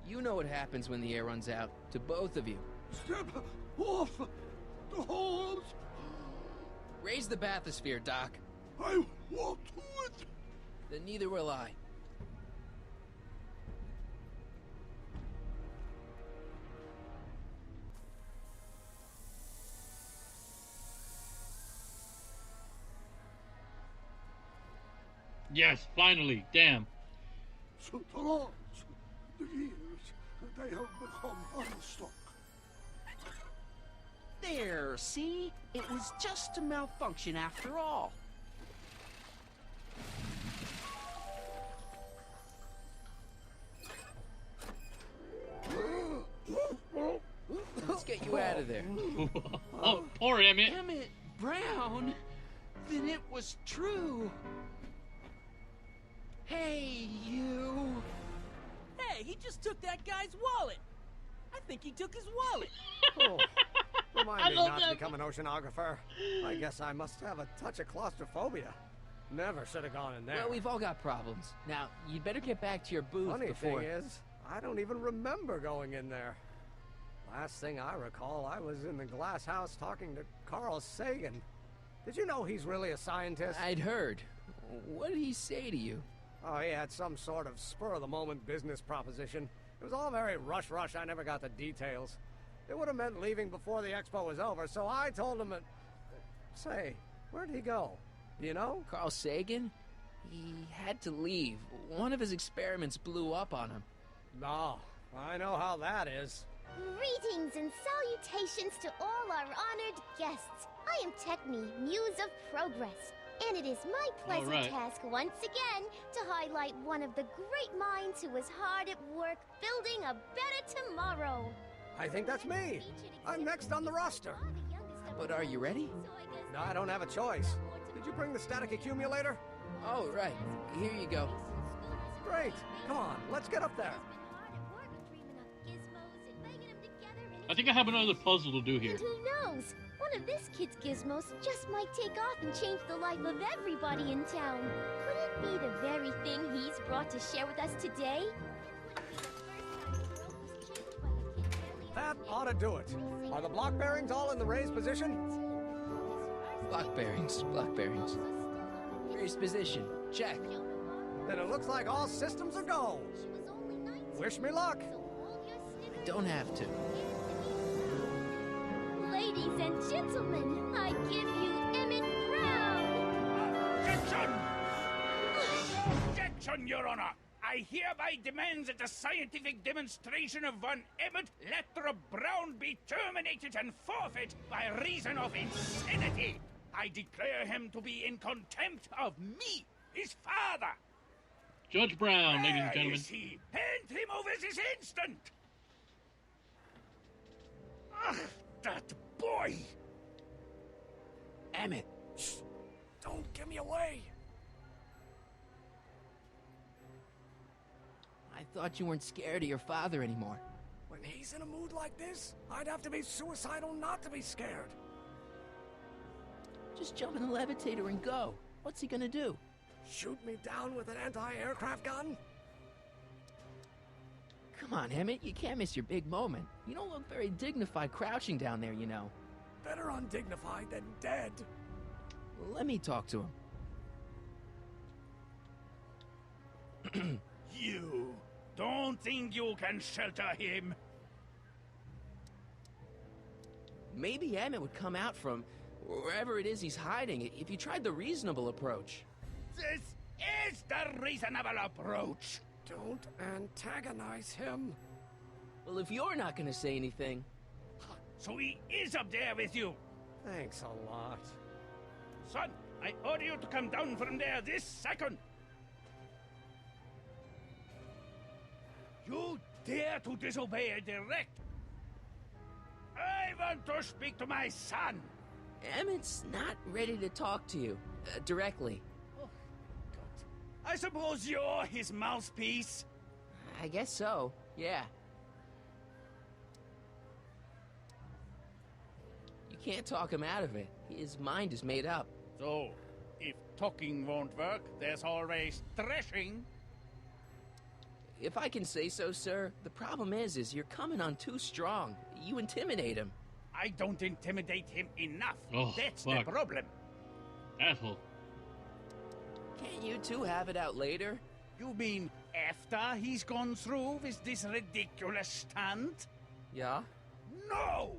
You know what happens when the air runs out, to both of you. Step off the hose! Raise the bathysphere, Doc. I won't do it! Then neither will I. Yes, finally. Damn. So the laws, the years, they have become unstuck. There, see? It was just a malfunction after all. Let's get you out of there. Oh, poor Emmett. Emmett Brown? Then it was true. Hey, you. Hey, he just took that guy's wallet. I think he took his wallet. Oh, remind me not to become an oceanographer. I guess I must have a touch of claustrophobia. Never should have gone in there. Well, we've all got problems. Now, you'd better get back to your booth Funny before... thing is, I don't even remember going in there. Last thing I recall, I was in the glass house talking to Carl Sagan. Did you know he's really a scientist? I'd heard. What did he say to you? Oh, he had some sort of spur-of-the-moment business proposition. It was all very rush. I never got the details. It would have meant leaving before the expo was over, so I told him that... Say, where'd he go? Do you know? Carl Sagan? He had to leave. One of his experiments blew up on him. No, I know how that is. Greetings and salutations to all our honored guests. I am Techne, Muse of Progress, and it is my pleasant task once again to highlight one of the great minds who was hard at work building a better tomorrow. I think that's me. I'm next on the roster. But are you ready? No, I don't have a choice. Did you bring the static accumulator? Oh, right. Here you go. Great. Come on, let's get up there. I think I have another puzzle to do here. And who knows? One of this kid's gizmos just might take off and change the life of everybody in town. Could it be the very thing he's brought to share with us today? That ought to do it. Are the block bearings all in the raised position? Block bearings. Raised position. Check. Then it looks like all systems are go. Wish me luck. Don't have to. Ladies and gentlemen, I give you Emmett Brown! Objection! Objection, Your Honor! I hereby demand that the scientific demonstration of one Emmett Lathrop Brown be terminated and forfeit by reason of insanity. I declare him to be in contempt of me, his father. Judge Brown, ladies and gentlemen. Where is he? Hand him over this instant! Ugh, that boy! Emmett. Shh. Don't give me away. I thought you weren't scared of your father anymore. When he's in a mood like this, I'd have to be suicidal not to be scared. Just jump in the levitator and go. What's he gonna do? Shoot me down with an anti-aircraft gun? Come on, Emmett, you can't miss your big moment. You don't look very dignified crouching down there, you know. Better undignified than dead. Let me talk to him. You don't think you can shelter him? Maybe Emmett would come out from wherever it is he's hiding if you tried the reasonable approach. This is the reasonable approach. Don't antagonize him. Well, if you're not gonna say anything... So he is up there with you? Thanks a lot. Son, I order you to come down from there this second. You dare to disobey a direct? I want to speak to my son. Emmett's not ready to talk to you, directly. Oh, God. I suppose you're his mouthpiece? I guess so, yeah. You can't talk him out of it. His mind is made up. So, if talking won't work, there's always threshing. If I can say so, sir, the problem is you're coming on too strong. You intimidate him. I don't intimidate him enough. Oh, That's fuck. the problem. Asshole. Can't you two have it out later? You mean after he's gone through with this ridiculous stunt? Yeah? No!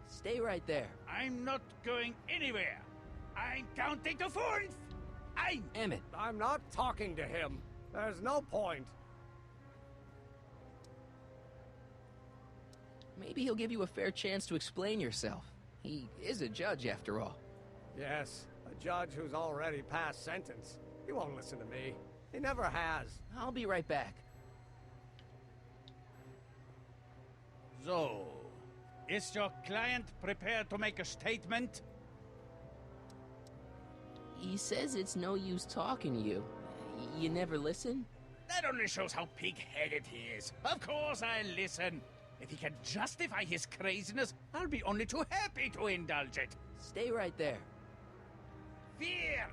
Stay right there. I'm not going anywhere. I'm counting to 4. Emmett. I'm not talking to him. There's no point. Maybe he'll give you a fair chance to explain yourself. He is a judge, after all. Yes, a judge who's already passed sentence. He won't listen to me. He never has. I'll be right back. So, is your client prepared to make a statement? He says it's no use talking to you. You never listen? That only shows how pig-headed he is. Of course I'll listen. If he can justify his craziness, I'll be only too happy to indulge it. Stay right there. Fear!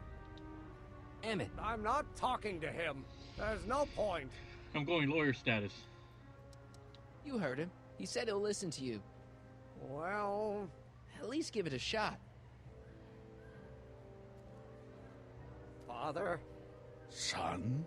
Emmett. I'm not talking to him. There's no point. I'm going lawyer status. You heard him. He said he'll listen to you. Well... At least give it a shot. Father? Son?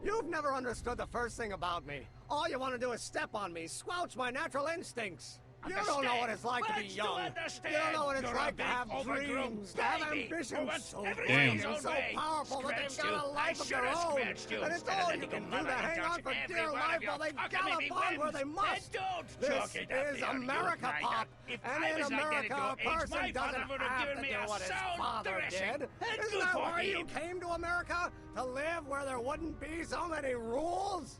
You've never understood the first thing about me. All you want to do is step on me, squelch my natural instincts. You don't know what it's like to be young. You don't know what it's like to have dreams, to have ambitions so great and so powerful that they've got a life of their own. And it's all you can do to hang on for dear life while they gallop on where they must. This is America, Pop. And in America, a person doesn't have to do what his father did. Isn't that why you came to America? To live where there wouldn't be so many rules?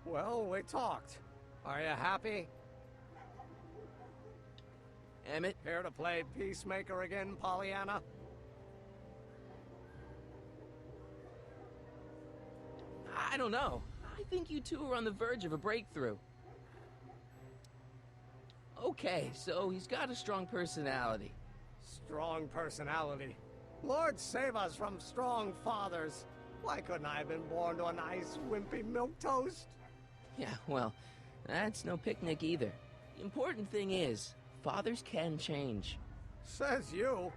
Well, we talked. Are you happy? Emmett? Here to play peacemaker again, Pollyanna? I don't know. I think you two are on the verge of a breakthrough. Okay, so he's got a strong personality. Strong personality. Lord save us from strong fathers. Why couldn't I have been born to a nice, wimpy milquetoast? Yeah, well, that's no picnic either. The important thing is, fathers can change. Says you.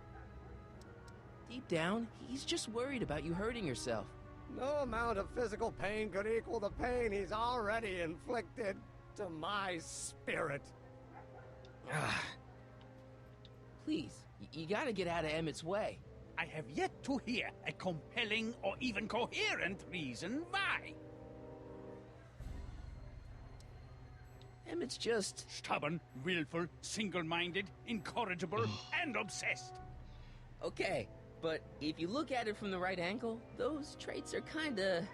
Deep down, he's just worried about you hurting yourself. No amount of physical pain could equal the pain he's already inflicted to my spirit. Please, you gotta get out of Emmett's way. I have yet to hear a compelling or even coherent reason why. Emmett's just... stubborn, willful, single-minded, incorrigible, and obsessed. Okay, but if you look at it from the right angle, those traits are kinda...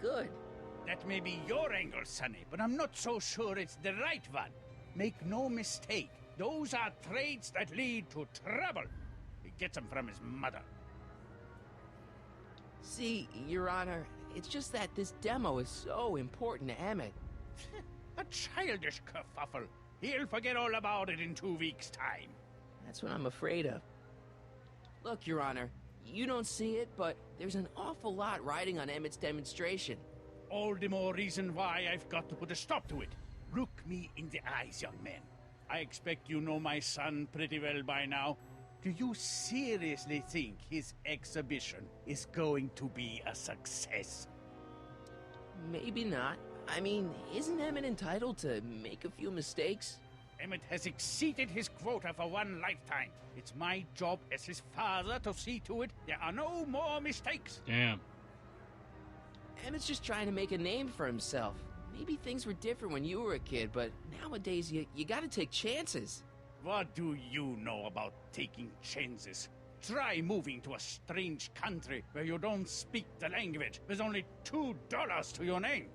good. That may be your angle, Sonny, but I'm not so sure it's the right one. Make no mistake, those are traits that lead to trouble. He gets them from his mother. See, Your Honor, it's just that this demo is so important to Emmett. A childish kerfuffle. He'll forget all about it in 2 weeks' time. That's what I'm afraid of. Look, Your Honor, you don't see it, but there's an awful lot riding on Emmett's demonstration. All the more reason why I've got to put a stop to it. Look me in the eyes, young man. I expect you know my son pretty well by now. Do you seriously think his exhibition is going to be a success? Maybe not. I mean, isn't Emmett entitled to make a few mistakes? Emmett has exceeded his quota for one lifetime. It's my job as his father to see to it there are no more mistakes. Damn. Emmett's just trying to make a name for himself. Maybe things were different when you were a kid, but nowadays you gotta take chances. What do you know about taking chances? Try moving to a strange country where you don't speak the language with only $2 to your name.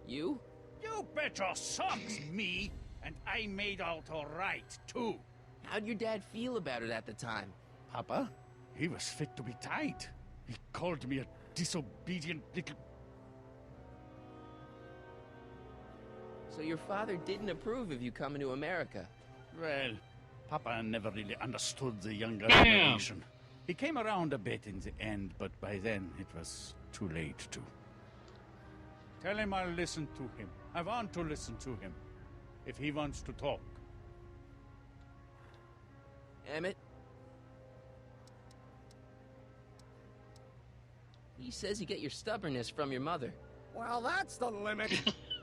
You? You bet your socks, me! And I made out all right, too. How'd your dad feel about it at the time? Papa? He was fit to be tied. He called me a disobedient little... So your father didn't approve of you coming to America? Well, Papa never really understood the younger generation. He came around a bit in the end, but by then it was too late to. Tell him I'll listen to him. I want to listen to him. If he wants to talk. Emmett? He says you get your stubbornness from your mother. Well, that's the limit.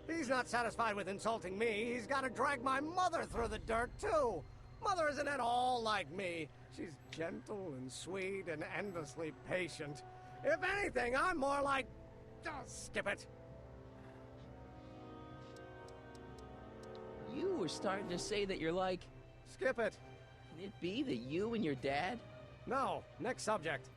He's not satisfied with insulting me. He's got to drag my mother through the dirt, too. Mother isn't at all like me. She's gentle and sweet and endlessly patient. If anything, I'm more like... Oh, skip it. You were starting to say that you're like... Skip it. Can it be that you and your dad? No. Next subject.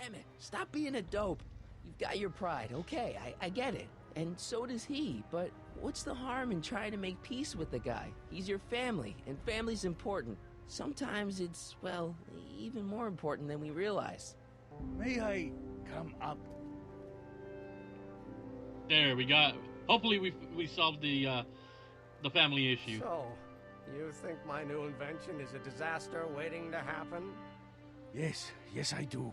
Emmett, stop being a dope. You've got your pride, okay, I get it. And so does he, but what's the harm in trying to make peace with the guy? He's your family, and family's important. Sometimes it's, well, even more important than we realize. May I come up? There, we got... Hopefully we solved the family issue. So, you think my new invention is a disaster waiting to happen? Yes, I do.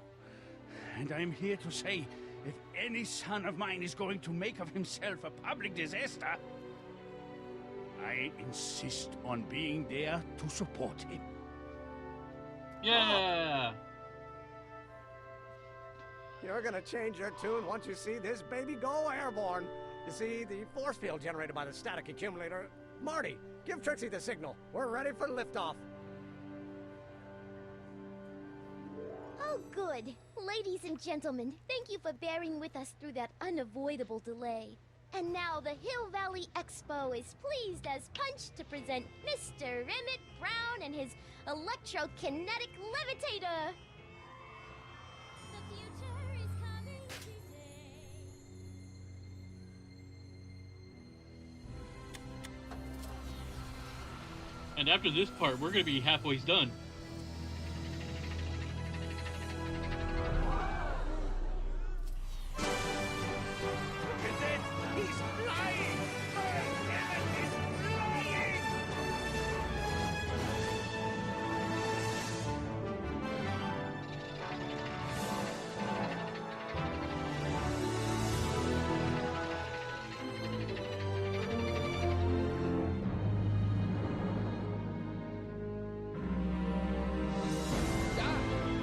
And I'm here to say, if any son of mine is going to make of himself a public disaster, I insist on being there to support him. Yeah! You're gonna change your tune once you see this baby go airborne. You see, the force field generated by the static accumulator... Marty, give Trixie the signal. We're ready for liftoff. Oh, good. Ladies and gentlemen, thank you for bearing with us through that unavoidable delay. And now the Hill Valley Expo is pleased as punch to present Mr. Emmett Brown and his electrokinetic levitator. The future is coming today. And after this part, we're going to be halfway done.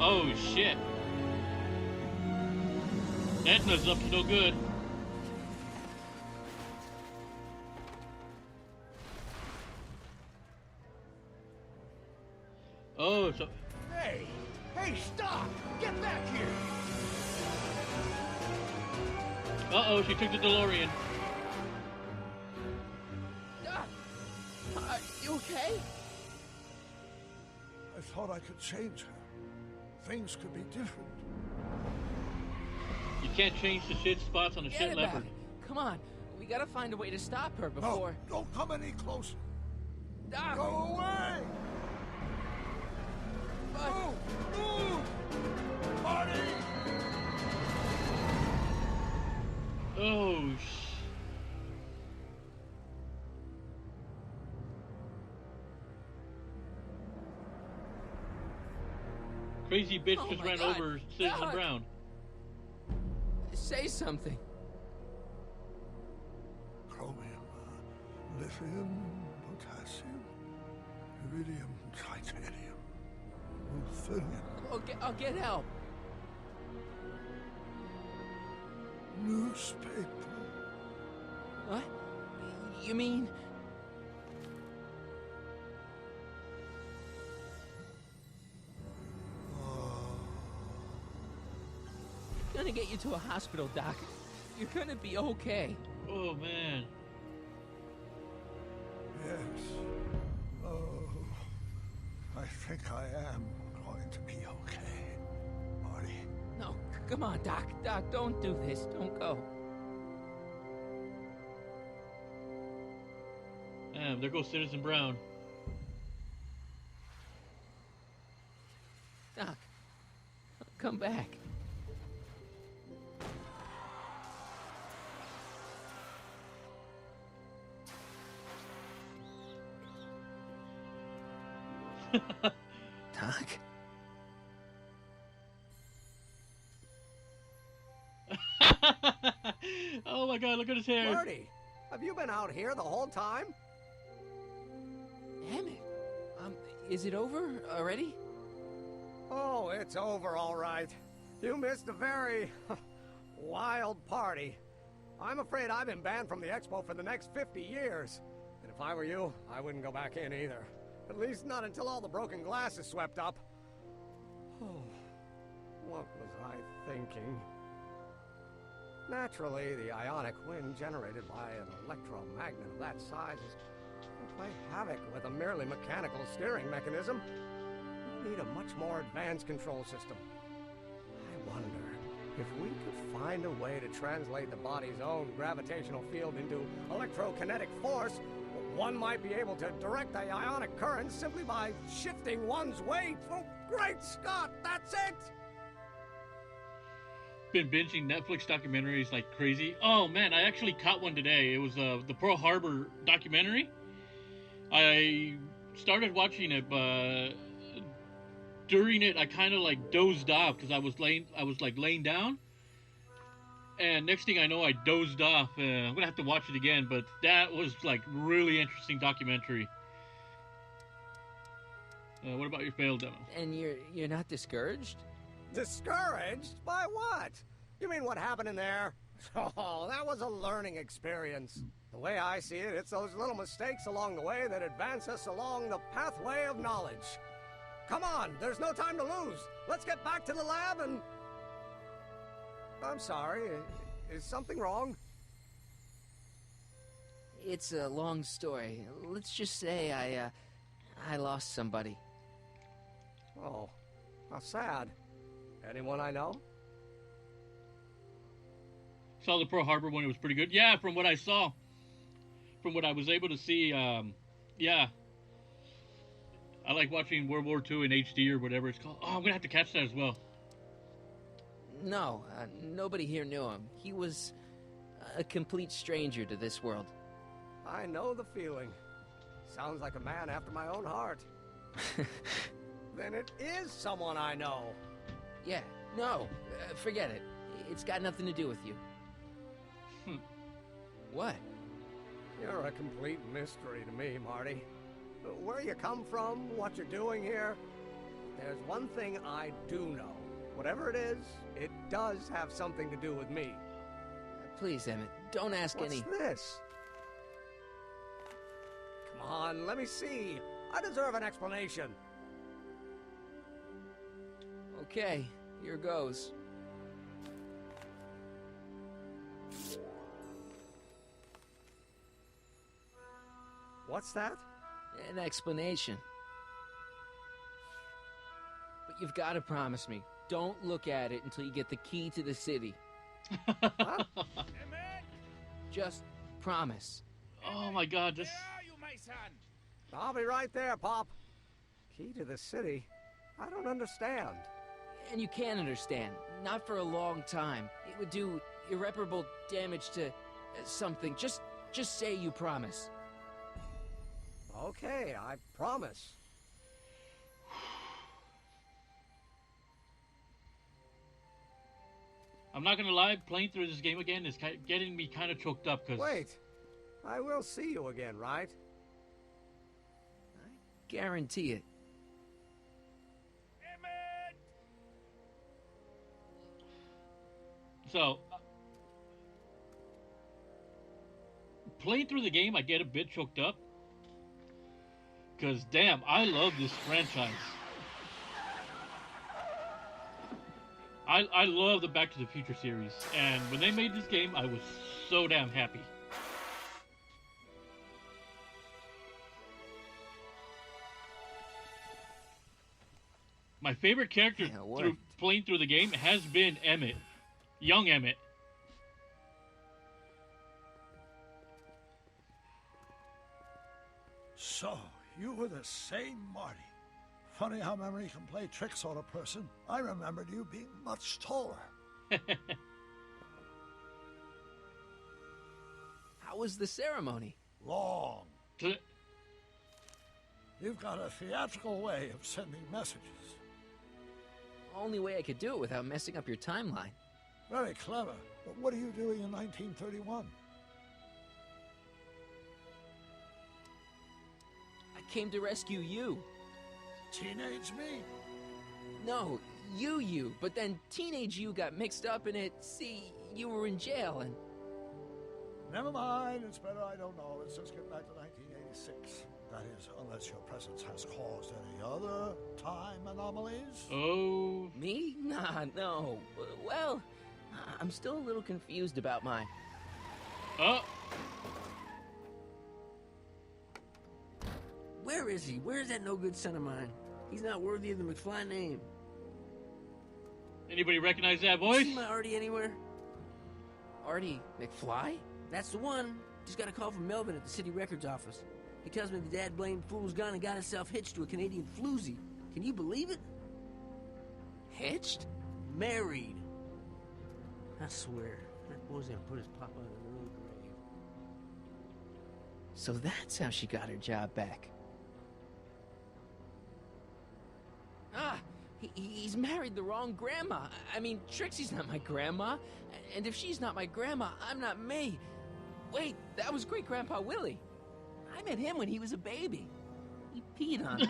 Oh shit. Edna's up to no good. Oh, so... Hey, stop! Get back here! Uh-oh, she took the DeLorean. Are you okay? I thought I could change her. Things could be different. You can't change the shit spots on a shit leopard. Come on, we gotta find a way to stop her before... No, don't come any closer. Doc! Go away! Move! Marty! Oh, Crazy bitch Oh just my ran God, over Citizen Doc. Brown. Say something. Chromium, lithium, potassium, iridium, titanium, ruthenium, I'll get help. newspaper. What? You mean... Gonna get you to a hospital, Doc. You're gonna be okay. Oh, man. Yes. Oh, I think I am going to be okay, Marty. No, come on, Doc. Doc, don't do this. Don't go. There goes Citizen Brown. Doc, come back. Doc? Oh my God, look at his hair. Marty, have you been out here the whole time? Emmett, is it over already? Oh, it's over all right. You missed a very wild party. I'm afraid I've been banned from the expo for the next 50 years. And if I were you, I wouldn't go back in either. At least not until all the broken glass is swept up. Oh, what was I thinking? Naturally, the ionic wind generated by an electromagnet of that size is going to play havoc with a merely mechanical steering mechanism. We need a much more advanced control system. I wonder if we could find a way to translate the body's own gravitational field into electrokinetic force. One might be able to direct the ionic current simply by shifting one's weight. Oh, great Scott, that's it! Been binging Netflix documentaries like crazy. Oh man, I actually caught one today. It was the Pearl Harbor documentary. I started watching it, but during it I kind of like dozed off because I was laying down. And next thing I know, I dozed off. I'm gonna have to watch it again, but that was like really interesting documentary. What about your failed demo? And you're not discouraged? Discouraged? By what? You mean what happened in there? Oh, that was a learning experience. The way I see it, it's those little mistakes along the way that advance us along the pathway of knowledge. Come on, there's no time to lose. Let's get back to the lab and... I'm sorry, is something wrong? It's a long story. Let's just say I lost somebody. Oh, how sad. Anyone I know? Saw the Pearl Harbor one. It was pretty good. Yeah, from what I saw, from what I was able to see, yeah. I like watching World War II in HD or whatever it's called. Oh, I'm gonna have to catch that as well. No, nobody here knew him. He was a complete stranger to this world. I know the feeling. Sounds like a man after my own heart. Then it is someone I know. Yeah, no, forget it. It's got nothing to do with you. What? You're a complete mystery to me, Marty. Where you come from, what you're doing here. There's one thing I do know. Whatever it is, it does have something to do with me. Please, Emmett, don't ask any... What's this? Come on, let me see. I deserve an explanation. Okay, here goes. What's that? An explanation. But you've got to promise me, don't look at it until you get the key to the city. Huh? Just promise. Oh my God, this... Where are you, my son? I'll be right there, Pop. Key to the city? I don't understand. And you can understand. Not for a long time. It would do irreparable damage to something. Just say you promise. Okay, I promise. I'm not gonna lie, playing through this game again is getting me kind of choked up, because... Wait, I will see you again, right? I guarantee it. So, playing through the game, I get a bit choked up. Because, damn, I love this franchise. I love the Back to the Future series. And when they made this game, I was so damn happy. My favorite character playing through the game has been Emmett. Young Emmett. So, you were the same Marty. Funny how memory can play tricks on a person. I remembered you being much taller. How was the ceremony? Long. You've got a theatrical way of sending messages. Only way I could do it without messing up your timeline. Very clever. But what are you doing in 1931? I came to rescue you. Teenage me? No, you. But then teenage you got mixed up in it. See, you were in jail and... Never mind, it's better I don't know. Let's just get back to 1986. That is, unless your presence has caused any other time anomalies. Oh. Me? Nah, no. Well, I'm still a little confused about my... Oh. Where is he? Where's that no-good son of mine? He's not worthy of the McFly name. Anybody recognize that voice? See my Artie anywhere? Artie McFly? That's the one. Just got a call from Melvin at the city records office. He tells me the dad-blamed fool's gone and got himself hitched to a Canadian floozy. Can you believe it? Hitched? Married. I swear, that boy's gonna put his papa in an early grave. So that's how she got her job back. Ah, he's married the wrong grandma. I mean, Trixie's not my grandma. And if she's not my grandma, I'm not me. Wait, that was Great-Grandpa Willie. I met him when he was a baby. He peed on me.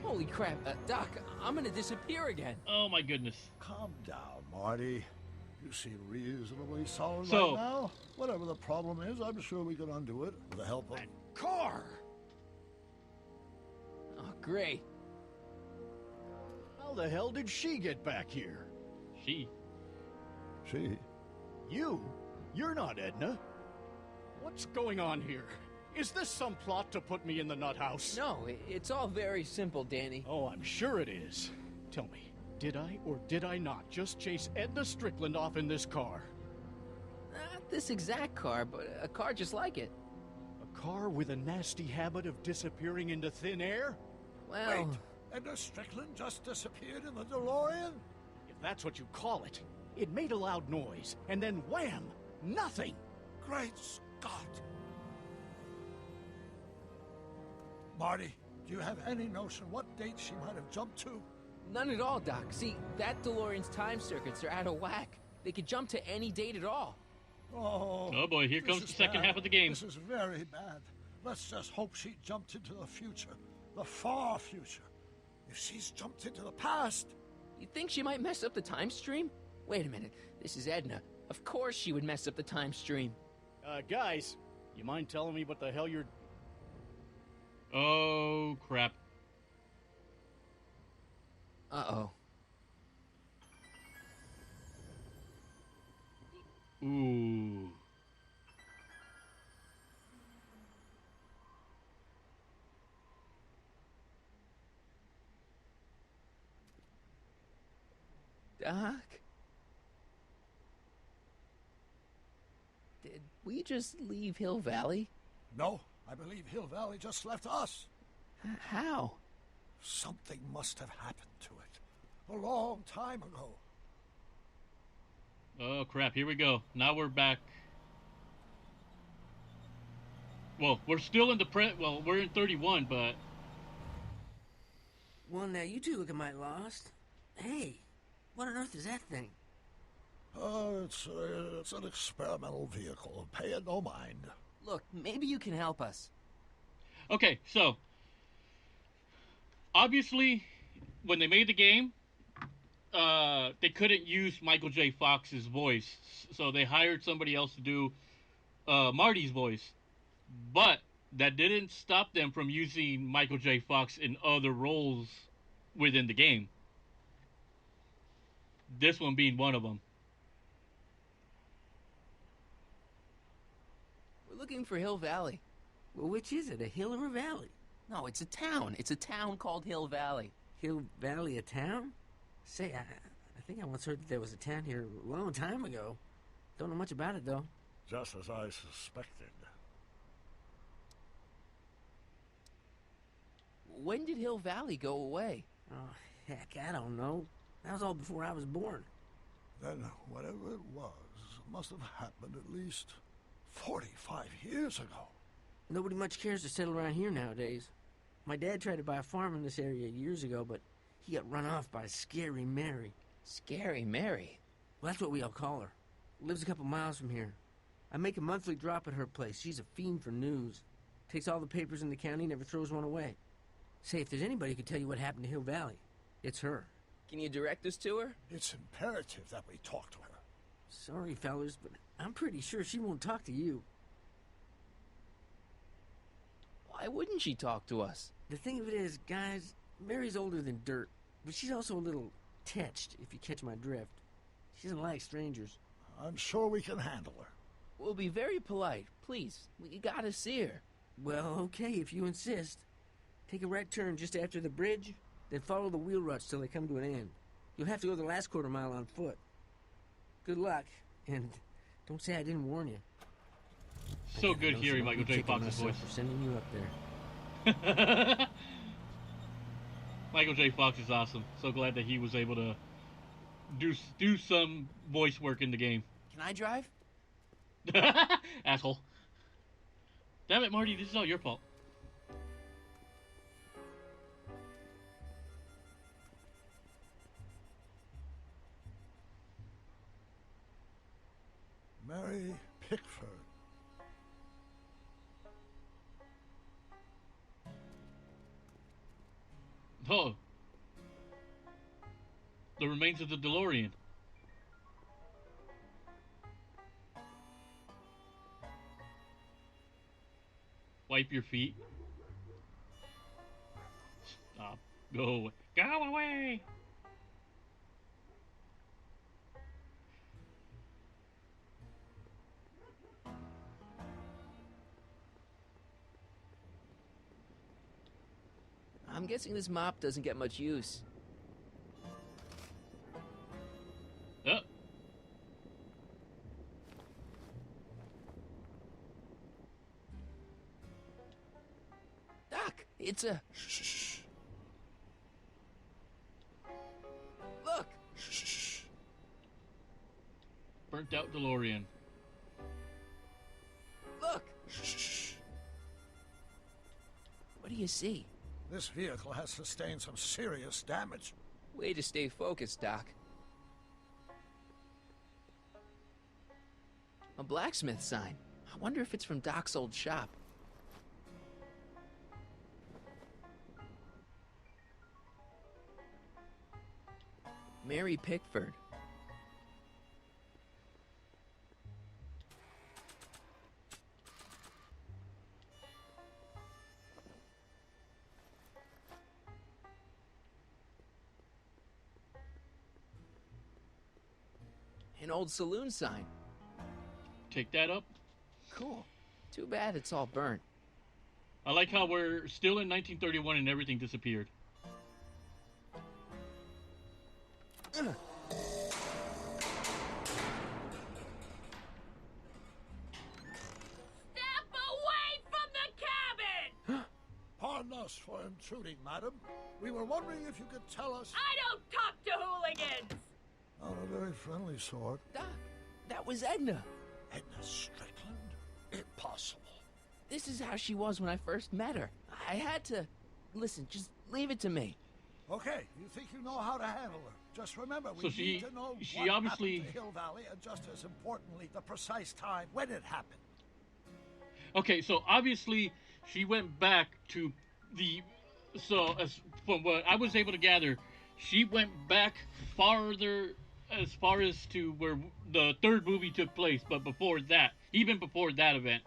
Holy crap, Doc, I'm gonna disappear again. Oh my goodness. Calm down, Marty. You seem reasonably solid So- right now. Whatever the problem is, I'm sure we can undo it with the help of... Car! Oh, great. How the hell did she get back here? She? You? You're not Edna. What's going on here? Is this some plot to put me in the nut house? No, it's all very simple, Danny. Oh, I'm sure it is. Tell me, did I or did I not just chase Edna Strickland off in this car? Not this exact car, but a car just like it. A car with a nasty habit of disappearing into thin air? Well... Wait, Edna Strickland just disappeared in the DeLorean? If that's what you call it. It made a loud noise, and then wham! Nothing! Great Scott! Marty, do you have any notion what date she might have jumped to? None at all, Doc. See, that DeLorean's time circuits are out of whack. They could jump to any date at all. Oh boy, here comes the second half of the game. This is very bad. Let's just hope she jumped into the future. The far future. If she's jumped into the past... You think she might mess up the time stream? Wait a minute. This is Edna. Of course she would mess up the time stream. Guys, you mind telling me what the hell you're... Oh, crap. Uh-oh. Ooh. Doc? Did we just leave Hill Valley? No, I believe Hill Valley just left us. How? Something must have happened to it. A long time ago. Oh, crap. Here we go. Now we're back. Well, we're still in the well, we're in 31, but... Well, now you two looking mighty lost. Hey, What on earth is that thing? It's an experimental vehicle. Pay it no mind. Look, maybe you can help us. Okay, so obviously, when they made the game, they couldn't use Michael J. Fox's voice, so they hired somebody else to do Marty's voice. But that didn't stop them from using Michael J. Fox in other roles within the game. This one being one of them. We're looking for Hill Valley. Well, which is it, a hill or a valley? No, it's a town. It's a town called Hill Valley. Hill Valley, a town? Say, I think I once heard that there was a town here a long time ago. Don't know much about it, though. Just as I suspected. When did Hill Valley go away? Oh, heck, I don't know. That was all before I was born. Then whatever it was must have happened at least 45 years ago. Nobody much cares to settle around here nowadays. My dad tried to buy a farm in this area years ago, but he got run off by Scary Mary. Scary Mary? Well, that's what we all call her. Lives a couple miles from here. I make a monthly drop at her place. She's a fiend for news. Takes all the papers in the county, never throws one away. Say, if there's anybody who can tell you what happened to Hill Valley, it's her. Can you direct us to her? It's imperative that we talk to her. Sorry, fellas, but I'm pretty sure she won't talk to you. Why wouldn't she talk to us? The thing of it is, guys, Mary's older than dirt, but she's also a little tetched, if you catch my drift. She doesn't like strangers. I'm sure we can handle her. We'll be very polite. Please, we gotta see her. Well, okay, if you insist. Take a right turn just after the bridge, then follow the wheel ruts till they come to an end. You'll have to go the last quarter mile on foot. Good luck, and don't say I didn't warn you. So good hearing Michael J. Fox's voice. For sending you up there. Michael J. Fox is awesome. So glad that he was able to do some voice work in the game. Can I drive? Asshole. Damn it, Marty, this is all your fault. Mary Pickford. Oh. The remains of the DeLorean. Wipe your feet. Stop. Go away. Go away! I'm guessing this mop doesn't get much use. Doc, it's a... Shh. Look! Shh. Burnt out DeLorean. Look! Shh. What do you see? This vehicle has sustained some serious damage. Way to stay focused, Doc. A blacksmith sign. I wonder if it's from Doc's old shop. Mary Pickford. An old saloon sign. Take that up. Cool. Too bad it's all burnt. I like how we're still in 1931 and everything disappeared. Step away from the cabin! Pardon us for intruding, madam. We were wondering if you could tell us... I don't talk to hooligans! On a very friendly sort. Doc, that was Edna. Edna Strickland? Impossible. This is how she was when I first met her. I had to... Listen, just leave it to me. Okay, you think you know how to handle her. Just remember, we So need to know she what obviously- happened to Hill Valley, and just as importantly, the precise time when it happened. Okay, so obviously she went back to the. So as from what I was able to gather, she went back farther as far as to where the third movie took place, but before that, even before that event.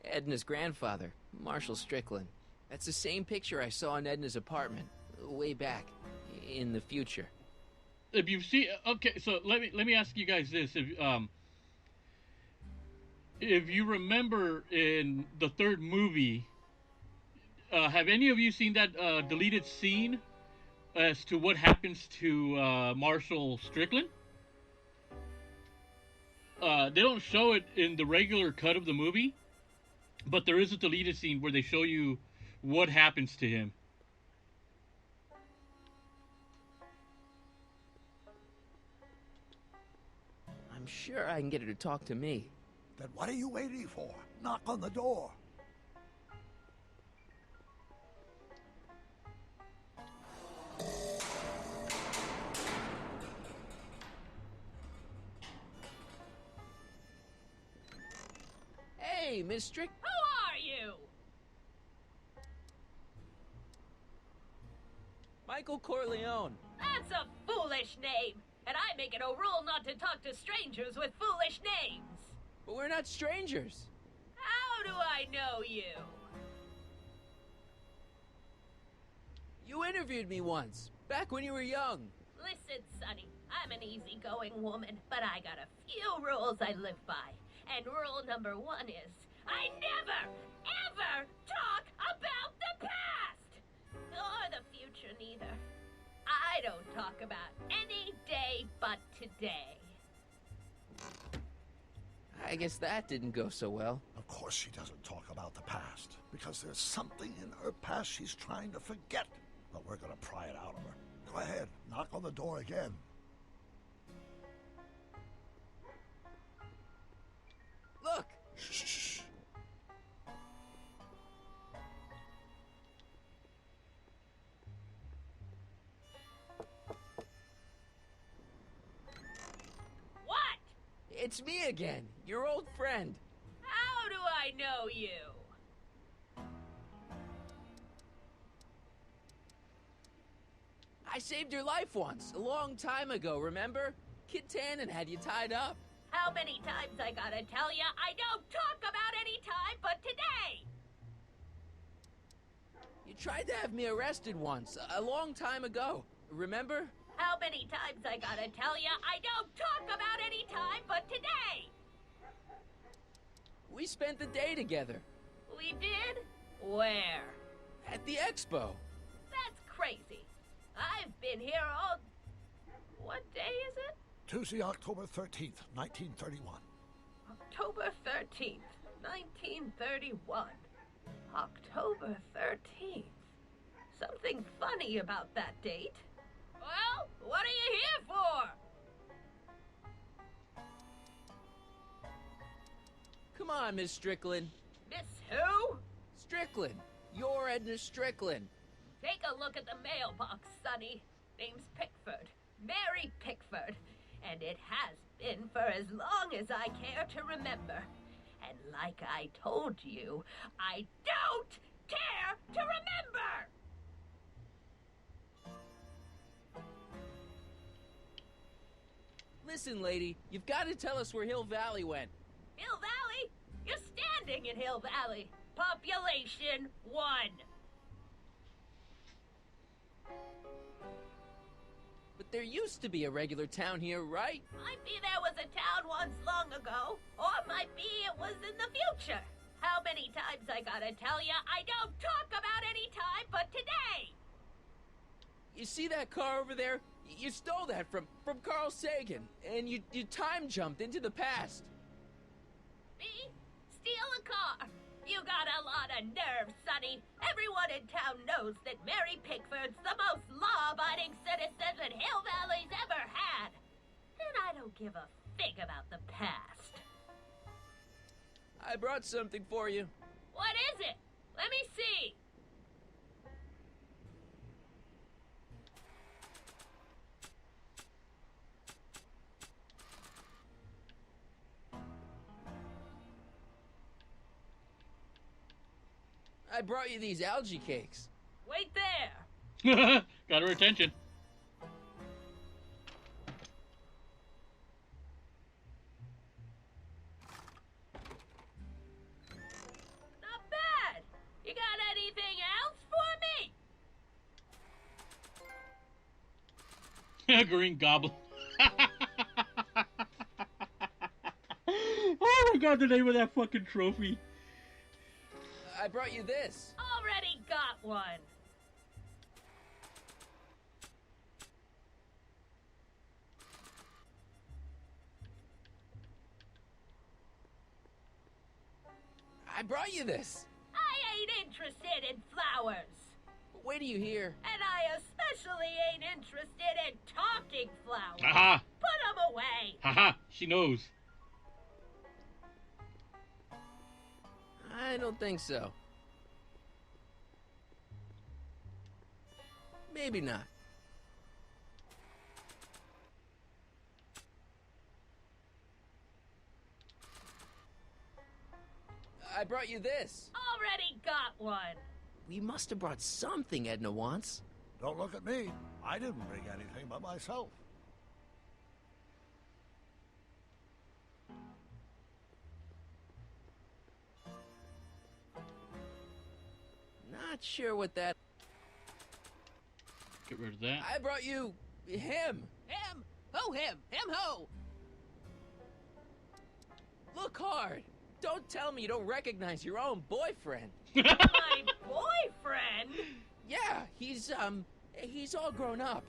Edna's grandfather, Marshall Strickland. That's the same picture I saw in Edna's apartment, way back, in the future. If you see, okay, so let me ask you guys this: if you remember in the third movie, have any of you seen that deleted scene as to what happens to Marshall Strickland? They don't show it in the regular cut of the movie, but there is a deleted scene where they show you what happens to him. I'm sure I can get her to talk to me. Then what are you waiting for? Knock on the door. Hey, Miss Strick... Who are you? Michael Corleone. That's a foolish name, and I make it a rule not to talk to strangers with foolish names. But we're not strangers. How do I know you? You interviewed me once, back when you were young. Listen, Sonny, I'm an easygoing woman, but I got a few rules I live by. And rule number 1 is, I never, ever talk about the past! Or the future, neither. I don't talk about any day but today. I guess that didn't go so well. Of course she doesn't talk about the past, because there's something in her past she's trying to forget. But we're gonna pry it out of her. Go ahead, knock on the door again. Look! Shh. What? It's me again, your old friend. How do I know you? I saved your life once, a long time ago, remember? Kid Tannen had you tied up. How many times I gotta tell ya, I don't talk about any time but today! You tried to have me arrested once, a long time ago, remember? How many times I gotta tell ya, I don't talk about any time but today! We spent the day together. We did? Where? At the expo. That's crazy. I've been here all... What day is it? Tuesday, October 13th, 1931. October 13th, 1931. October 13th. Something funny about that date. Well, what are you here for? Come on, Miss Strickland. Miss who? Strickland. You're Edna Strickland. Take a look at the mailbox, Sonny. Name's Pickford. Mary Pickford. And it has been for as long as I care to remember. And like I told you, I don't care to remember! Listen, lady, you've got to tell us where Hill Valley went. Hill Valley? You're standing in Hill Valley. Population 1. But there used to be a regular town here, right? Might be there was a town once long ago, or might be it was in the future. How many times I gotta tell ya, I don't talk about any time but today! You see that car over there? You stole that from Carl Sagan, and you time jumped into the past. Me? Steal a car? You got a lot of nerve, Sonny. Everyone in town knows that Mary Pickford's the most law-abiding citizen that Hill Valley's ever had. And I don't give a fig about the past. I brought something for you. What is it? Let me see. I brought you these algae cakes. Wait there. Got her attention. Not bad. You got anything else for me? Green Goblin. Oh my god, the name of that fucking trophy. I brought you this. Already got one. I brought you this. I ain't interested in flowers. Wait till you hear. And I especially ain't interested in talking flowers. Haha. Put them away. Haha, she knows. I don't think so. Maybe not. I brought you this. Already got one. We must have brought something Edna wants. Don't look at me. I didn't bring anything but myself. Not sure what that... Get rid of that. I brought you... him. Him? Ho him! Him ho! Look hard. Don't tell me you don't recognize your own boyfriend. My boyfriend? Yeah, he's all grown up.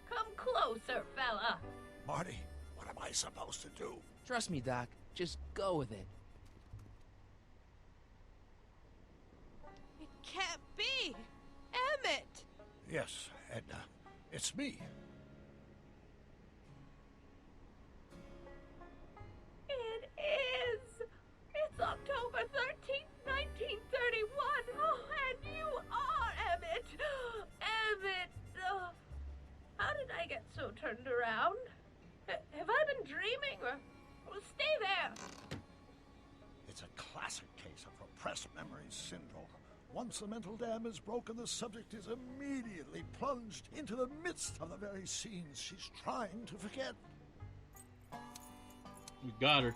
Come closer, fella. Marty, what am I supposed to do? Trust me, Doc. Just go with it. It can't be! Emmett! Yes, Edna. It's me. It is. It's October 13th, 1931. Oh, and you are Emmett. Emmett. How did I get so turned around? Have I been dreaming? Well, stay there. It's a classic case of repressed memory syndrome. Once the mental dam is broken, the subject is immediately plunged into the midst of the very scenes she's trying to forget. We got her.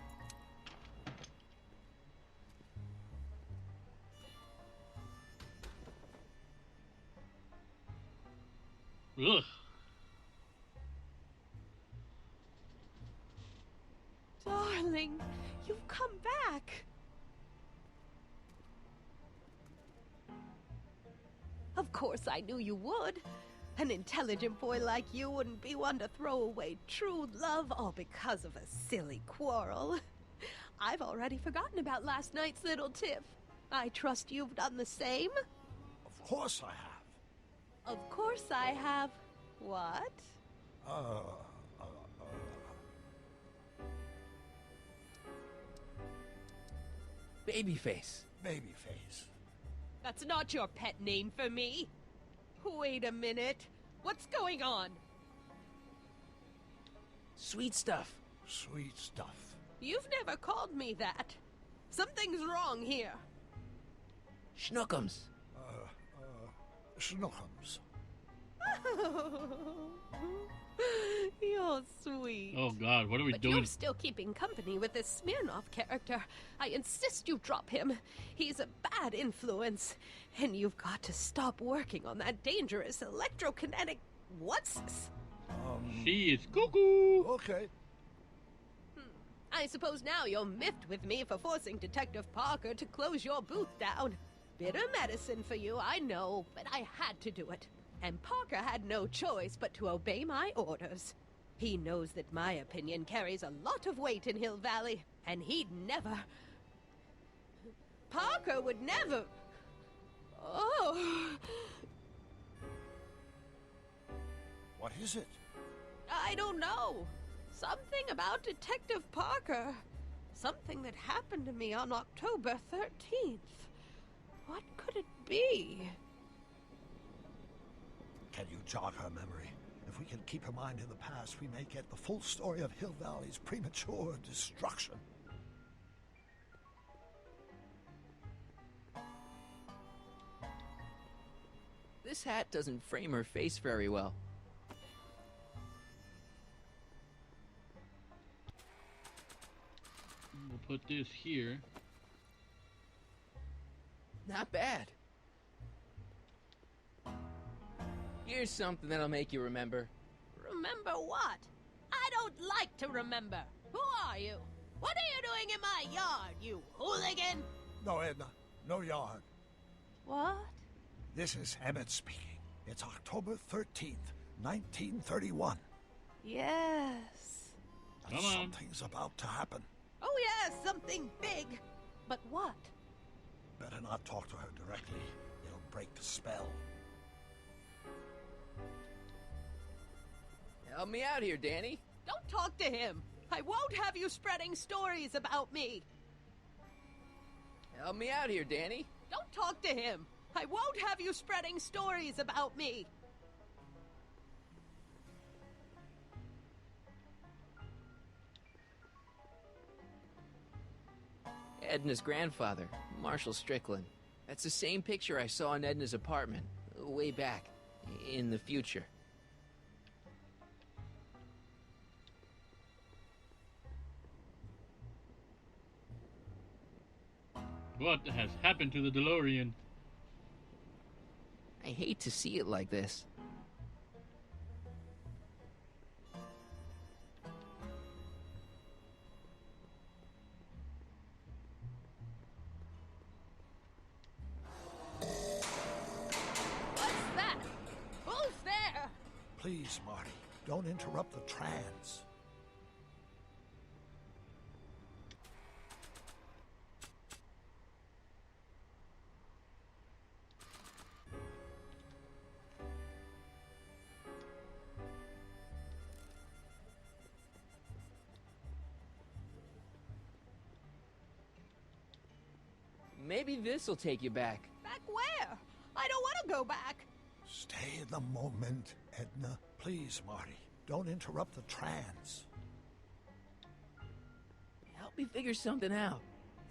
Ugh. Darling, you've come back. Of course I knew you would. An intelligent boy like you wouldn't be one to throw away true love all because of a silly quarrel. I've already forgotten about last night's little tiff. I trust you've done the same? Of course I have. Of course I have. What? Babyface. Babyface. That's not your pet name for me. Wait a minute. What's going on? Sweet stuff. Sweet stuff. You've never called me that. Something's wrong here. Schnookums. Schnookums. You're sweet. Oh God, what are we but doing? You're still keeping company with this Smirnoff character. I insist you drop him. He's a bad influence. And you've got to stop working on that dangerous electrokinetic... What's this? She is cuckoo. Okay. I suppose now you're miffed with me for forcing Detective Parker to close your booth down. Bitter medicine for you, I know, but I had to do it. And Parker had no choice but to obey my orders. He knows that my opinion carries a lot of weight in Hill Valley, and he'd never... Parker would never... Oh... What is it? I don't know. Something about Detective Parker. something that happened to me on October 13th. What could it be? Can you jog her memory? If we can keep her mind in the past, we may get the full story of Hill Valley's premature destruction. This hat doesn't frame her face very well. We'll put this here. Not bad. Here's something that'll make you remember. Remember what? I don't like to remember. Who are you? What are you doing in my yard, you hooligan? No, Edna. No yard. What? This is Emmett speaking. It's October 13th, 1931. Yes. And something's about to happen. Oh, yes, something big. But what? Better not talk to her directly. It'll break the spell. Help me out here, Danny. Don't talk to him. I won't have you spreading stories about me. Help me out here, Danny. Don't talk to him. I won't have you spreading stories about me. Edna's grandfather, Marshall Strickland. That's the same picture I saw in Edna's apartment, way back, in the future. What has happened to the DeLorean? I hate to see it like this. What's that? Who's there? Please, Marty, don't interrupt the trance. Maybe this'll take you back. Back where? I don't want to go back. Stay in the moment, Edna. Please, Marty, don't interrupt the trance. Help me figure something out.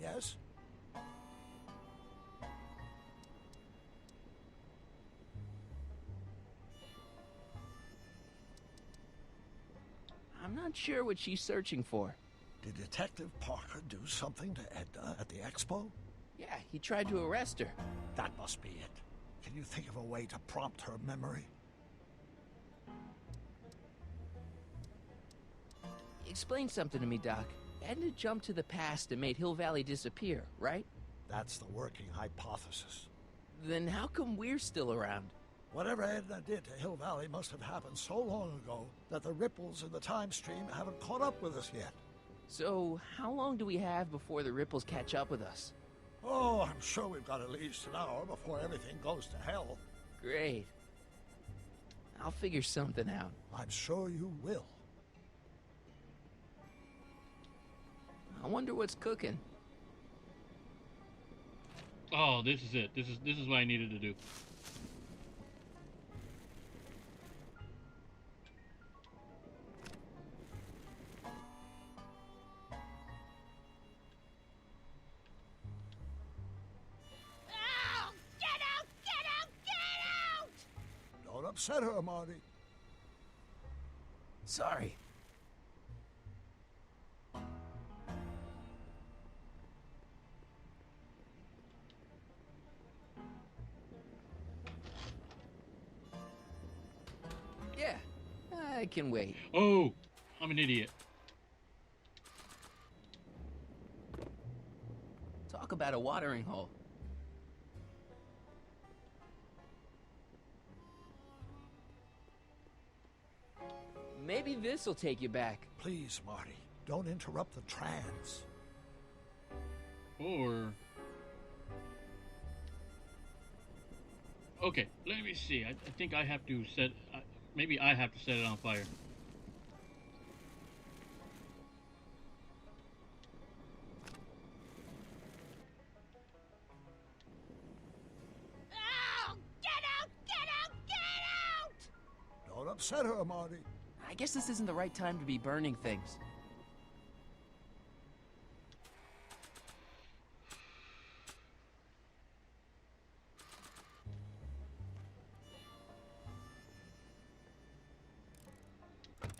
Yes? I'm not sure what she's searching for. Did Detective Parker do something to Edna at the expo? Yeah, he tried to arrest her. That must be it. Can you think of a way to prompt her memory? Explain something to me, Doc. Edna jumped to the past and made Hill Valley disappear, right? That's the working hypothesis. Then how come we're still around? Whatever Edna did to Hill Valley must have happened so long ago that the ripples in the time stream haven't caught up with us yet. So, how long do we have before the ripples catch up with us? Oh, I'm sure we've got at least an hour before everything goes to hell. Great. I'll figure something out. I'm sure you will. I wonder what's cooking. Oh, this is it. This is what I needed to do. Don't upset her, Marty. Sorry. Yeah, I can wait. Oh, I'm an idiot. Talk about a watering hole. Maybe this'll take you back. Please, Marty, don't interrupt the trance. Or... Okay, let me see. I think I have to set... maybe I have to set it on fire. upset her, Marty. I guess this isn't the right time to be burning things.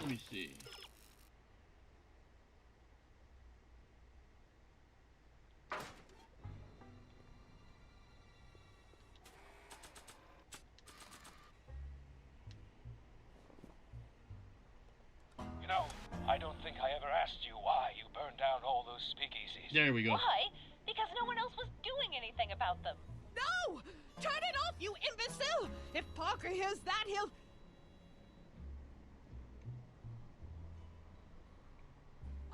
Let me see. You know, I don't think I ever asked you why you burned down all those speakeasies. There we go. Why? Because no one else was doing anything about them. No! Turn it off, you imbecile! If Parker hears that, he'll...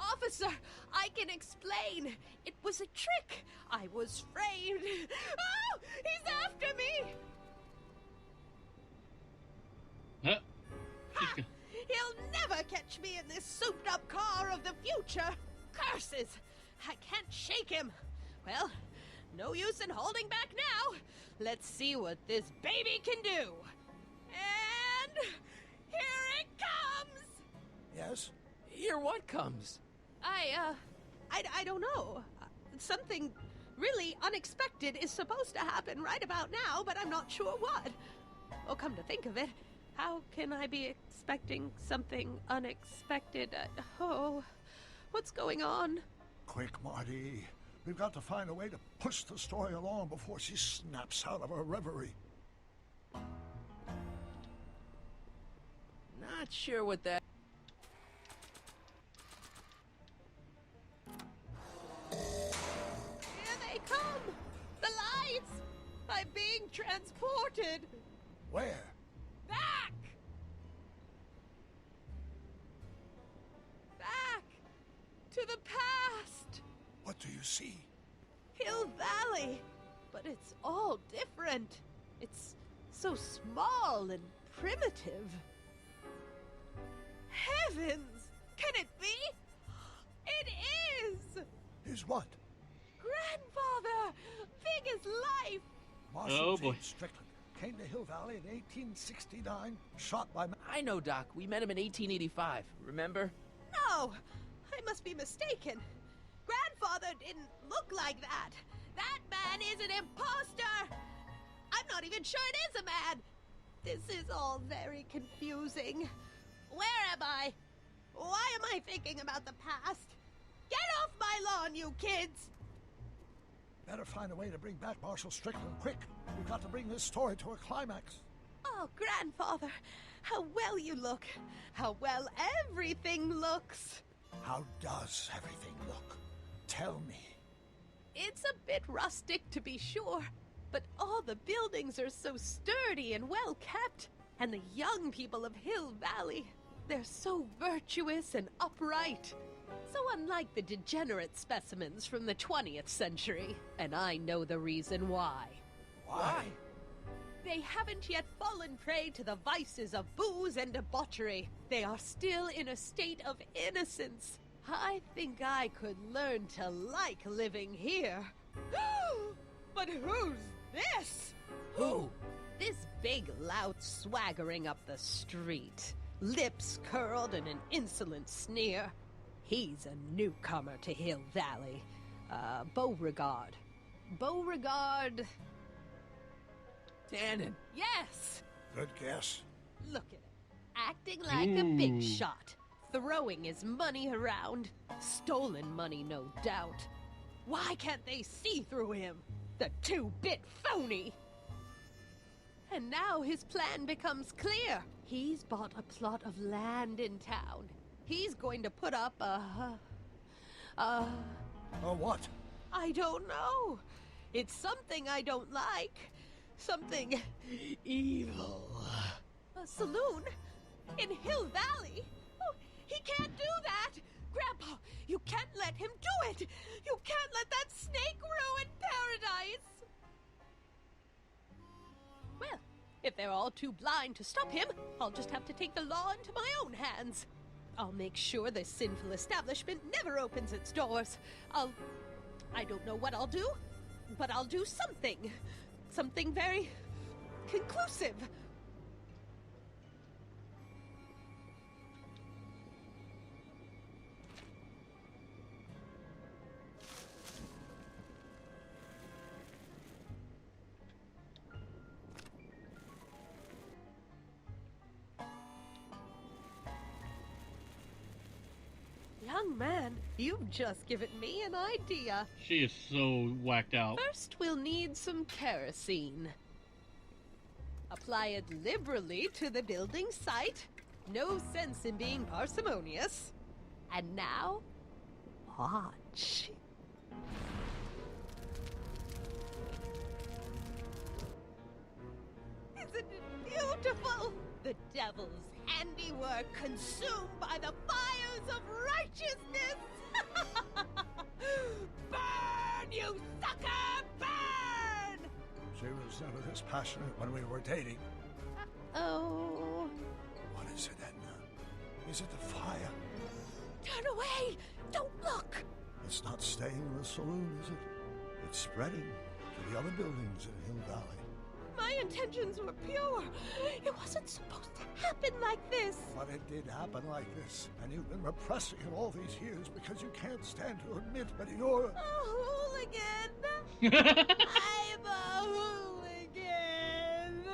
Officer, I can explain. It was a trick. I was framed. Oh! He's after me! Huh? Ha! He'll never catch me in this souped-up car of the future. Curses! I can't shake him. Well, no use in holding back now. Let's see what this baby can do. And here it comes! Yes? Here what comes? I don't know. Something really unexpected is supposed to happen right about now, but I'm not sure what. Oh, come to think of it, how can I be expecting something unexpected? Oh, what's going on? Quick, Marty. We've got to find a way to push the story along before she snaps out of her reverie. Not sure what that... Here they come! The lights! I'm being transported! Where? Back! Back! To the past! What do you see? Hill Valley! But it's all different. It's so small and primitive. Heavens! Can it be? It is! Is what? Grandfather! Big as life! Marshal James Strickland came to Hill Valley in 1869, shot by... I know, Doc. We met him in 1885. Remember? No! I must be mistaken. Grandfather didn't look like that. That man is an imposter! I'm not even sure it is a man! This is all very confusing. Where am I? Why am I thinking about the past? Get off my lawn, you kids! Better find a way to bring back Marshal Strickland quick. We've got to bring this story to a climax. Oh, Grandfather, how well you look. How well everything looks. How does everything look? Tell me. It's a bit rustic, to be sure, but all the buildings are so sturdy and well kept. And the young people of Hill Valley, they're so virtuous and upright. So unlike the degenerate specimens from the 20th century. And I know the reason why. Why? They haven't yet fallen prey to the vices of booze and debauchery. They are still in a state of innocence. I think I could learn to like living here. But who's this? Who? This big lout swaggering up the street. Lips curled in an insolent sneer. He's a newcomer to Hill Valley. Beauregard. Beauregard... Tannen. Yes! Good guess. Look at him. Acting like a big shot. Throwing his money around. Stolen money, no doubt. Why can't they see through him? The two-bit phony! And now his plan becomes clear. He's bought a plot of land in town. He's going to put up a what? I don't know. It's something I don't like. Something evil. A saloon? In Hill Valley? Oh, he can't do that! Grandpa, you can't let him do it! You can't let that snake ruin paradise! Well, if they're all too blind to stop him, I'll just have to take the law into my own hands. I'll make sure this sinful establishment never opens its doors. I don't know what I'll do, but I'll do something. Something very conclusive. Young man, you've just given me an idea. She is so whacked out. First, we'll need some kerosene. Apply it liberally to the building site. No sense in being parsimonious. And now, watch. Isn't it beautiful? The devil's handiwork consumed by the fires of righteousness. Burn, you sucker, burn! She was never this passionate when we were dating. Oh. What is it, Edna? Is it the fire? Turn away! Don't look! It's not staying in the saloon, is it? It's spreading to the other buildings in Hill Valley. My intentions were pure. It wasn't supposed to happen like this. But it did happen like this, and you've been repressing it all these years because you can't stand to admit that you're a hooligan. I'm a hooligan.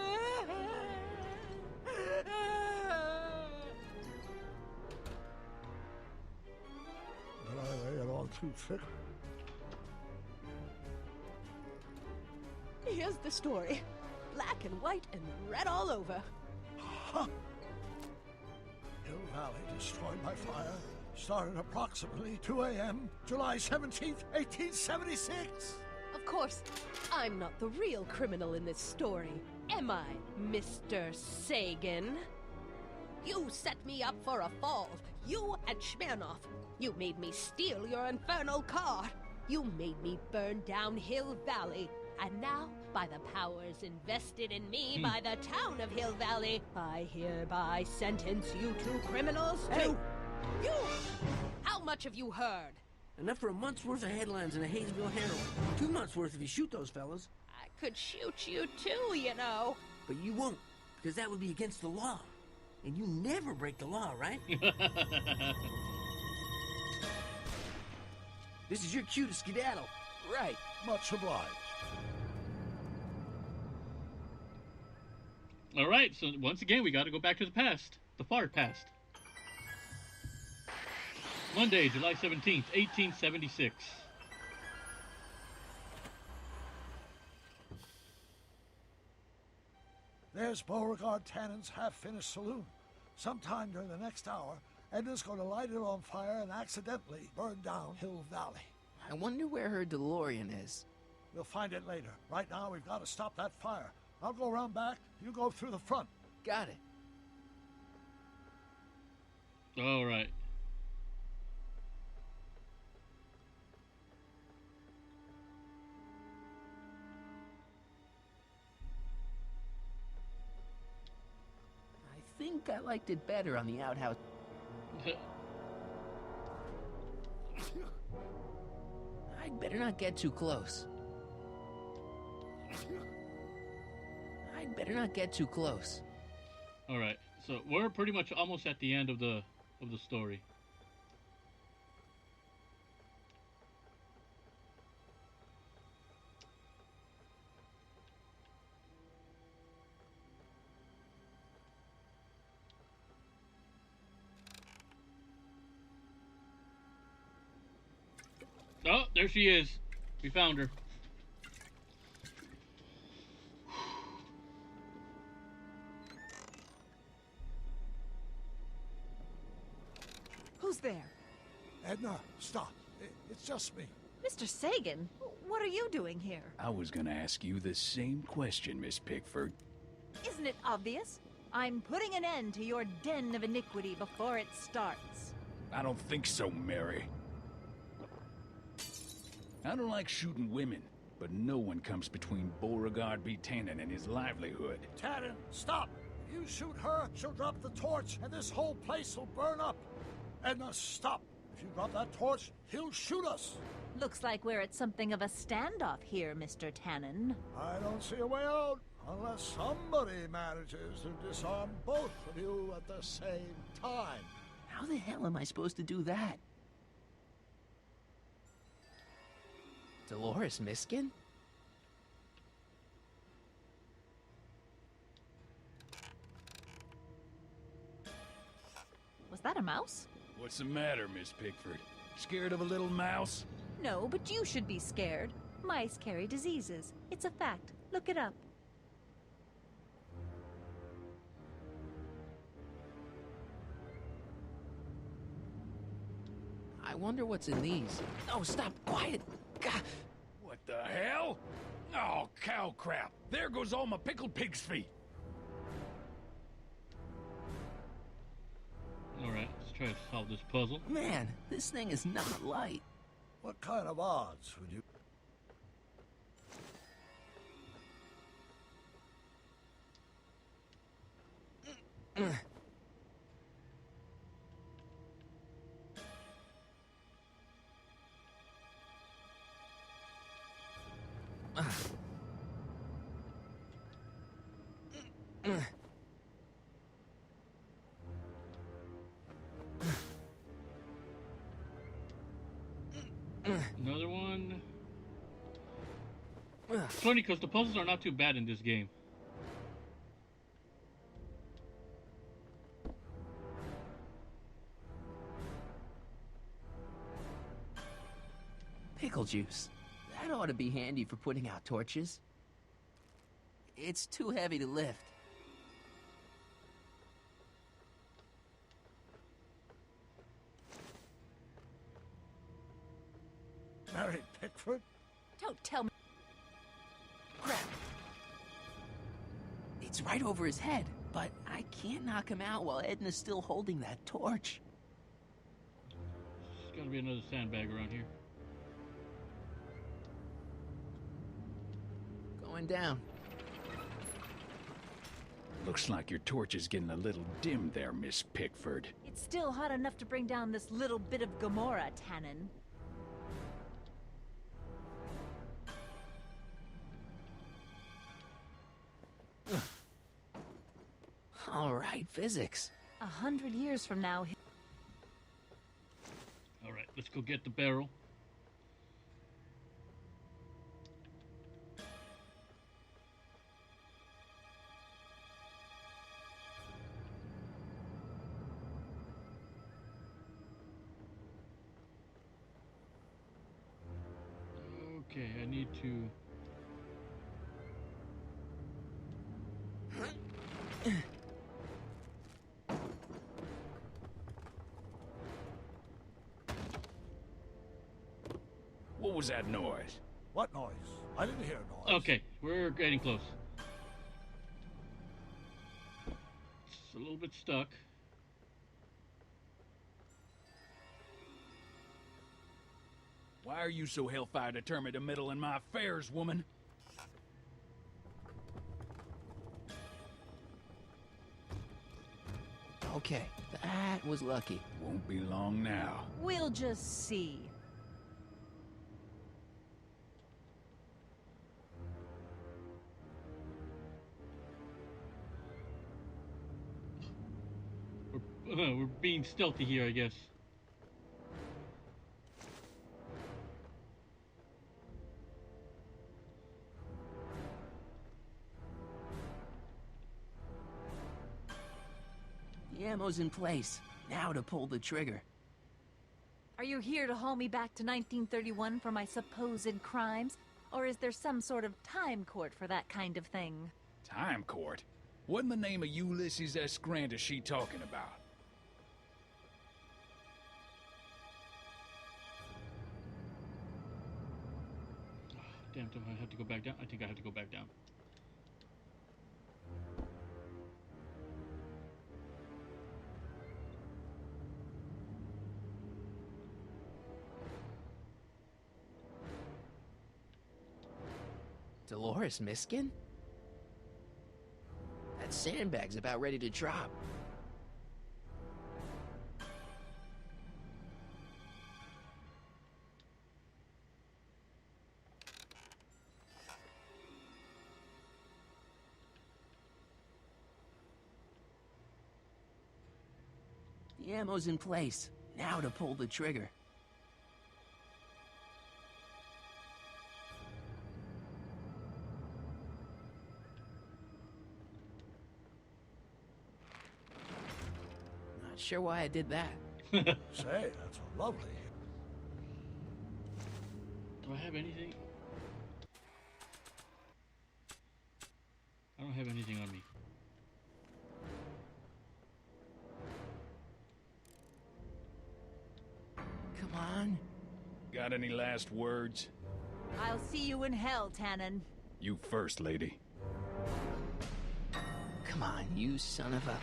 Did I lay it on too thick? Here's the story. Black and white and red all over. Huh. Hill Valley destroyed by fire started approximately 2 a.m., July 17th, 1876. Of course, I'm not the real criminal in this story, am I, Mr. Sagan? You set me up for a fall. You and Smirnoff. You made me steal your infernal car. You made me burn down Hill Valley. And now, by the powers invested in me by the town of Hill Valley, I hereby sentence you two criminals to... You! How much have you heard? Enough for a month's worth of headlines in a Hayesville Herald. 2 months worth if you shoot those fellas. I could shoot you too, you know. But you won't, because that would be against the law. And you never break the law, right? This is your cue to skedaddle. Right. Much obliged. All right, so once again, we got to go back to the past, the far past. Monday, July 17th, 1876. There's Beauregard Tannen's half-finished saloon. Sometime during the next hour, Edna's going to light it on fire and accidentally burn down Hill Valley. I wonder where her DeLorean is. We'll find it later. Right now, we've got to stop that fire. I'll go around back. You go through the front. Got it. All right. I think I liked it better on the outhouse. I'd better not get too close. I'd better not get too close. All right, so we're pretty much almost at the end of the story. Oh, there she is. We found her. Who's there? Edna, stop. It's just me. Mr. Sagan, what are you doing here? I was gonna ask you the same question, Miss Pickford. Isn't it obvious? I'm putting an end to your den of iniquity before it starts. I don't think so, Mary. I don't like shooting women, but no one comes between Beauregard B. Tannen and his livelihood. Tannen, stop! If you shoot her, she'll drop the torch, and this whole place will burn up. Edna, stop! If you drop that torch, he'll shoot us. Looks like we're at something of a standoff here, Mr. Tannen. I don't see a way out, unless somebody manages to disarm both of you at the same time. How the hell am I supposed to do that? Dolores Miskin? Was that a mouse? What's the matter, Miss Pickford? Scared of a little mouse? No, but you should be scared. Mice carry diseases. It's a fact. Look it up. I wonder what's in these. Oh, stop. Quiet. God. What the hell? Oh, cow crap. There goes all my pickled pig's feet. Alright, let's try to solve this puzzle. Man, this thing is not light. What kind of odds would you... Another one. It's funny because the puzzles are not too bad in this game. Pickle juice. That ought to be handy for putting out torches. It's too heavy to lift. Mary Pickford? Don't tell me. Crap. It's right over his head, but I can't knock him out while Edna's still holding that torch. There's gotta be another sandbag around here. Going down. Looks like your torch is getting a little dim there, Miss Pickford. It's still hot enough to bring down this little bit of Gomorrah, Tannen. All right, physics. 100 years from now... Alright, let's go get the barrel. Okay, I need to... What was that noise? What noise? I didn't hear a noise. Okay, we're getting close. It's a little bit stuck. Why are you so hellfire determined to meddle in my affairs, woman? Okay, that was lucky. Won't be long now. We'll just see. We're being stealthy here, I guess. The ammo's in place. Now to pull the trigger. Are you here to haul me back to 1931 for my supposed crimes? Or is there some sort of time court for that kind of thing? Time court? What in the name of Ulysses S. Grant is she talking about? Damn, do I have to go back down? I think I have to go back down. Dolores Miskin? That sandbag's about ready to drop. The ammo's in place. Now to pull the trigger. Not sure why I did that. Say, that's lovely. Do I have anything? I don't have anything on me. Come on. Got any last words? I'll see you in hell, Tannen. You first, lady. Come on, you son of a...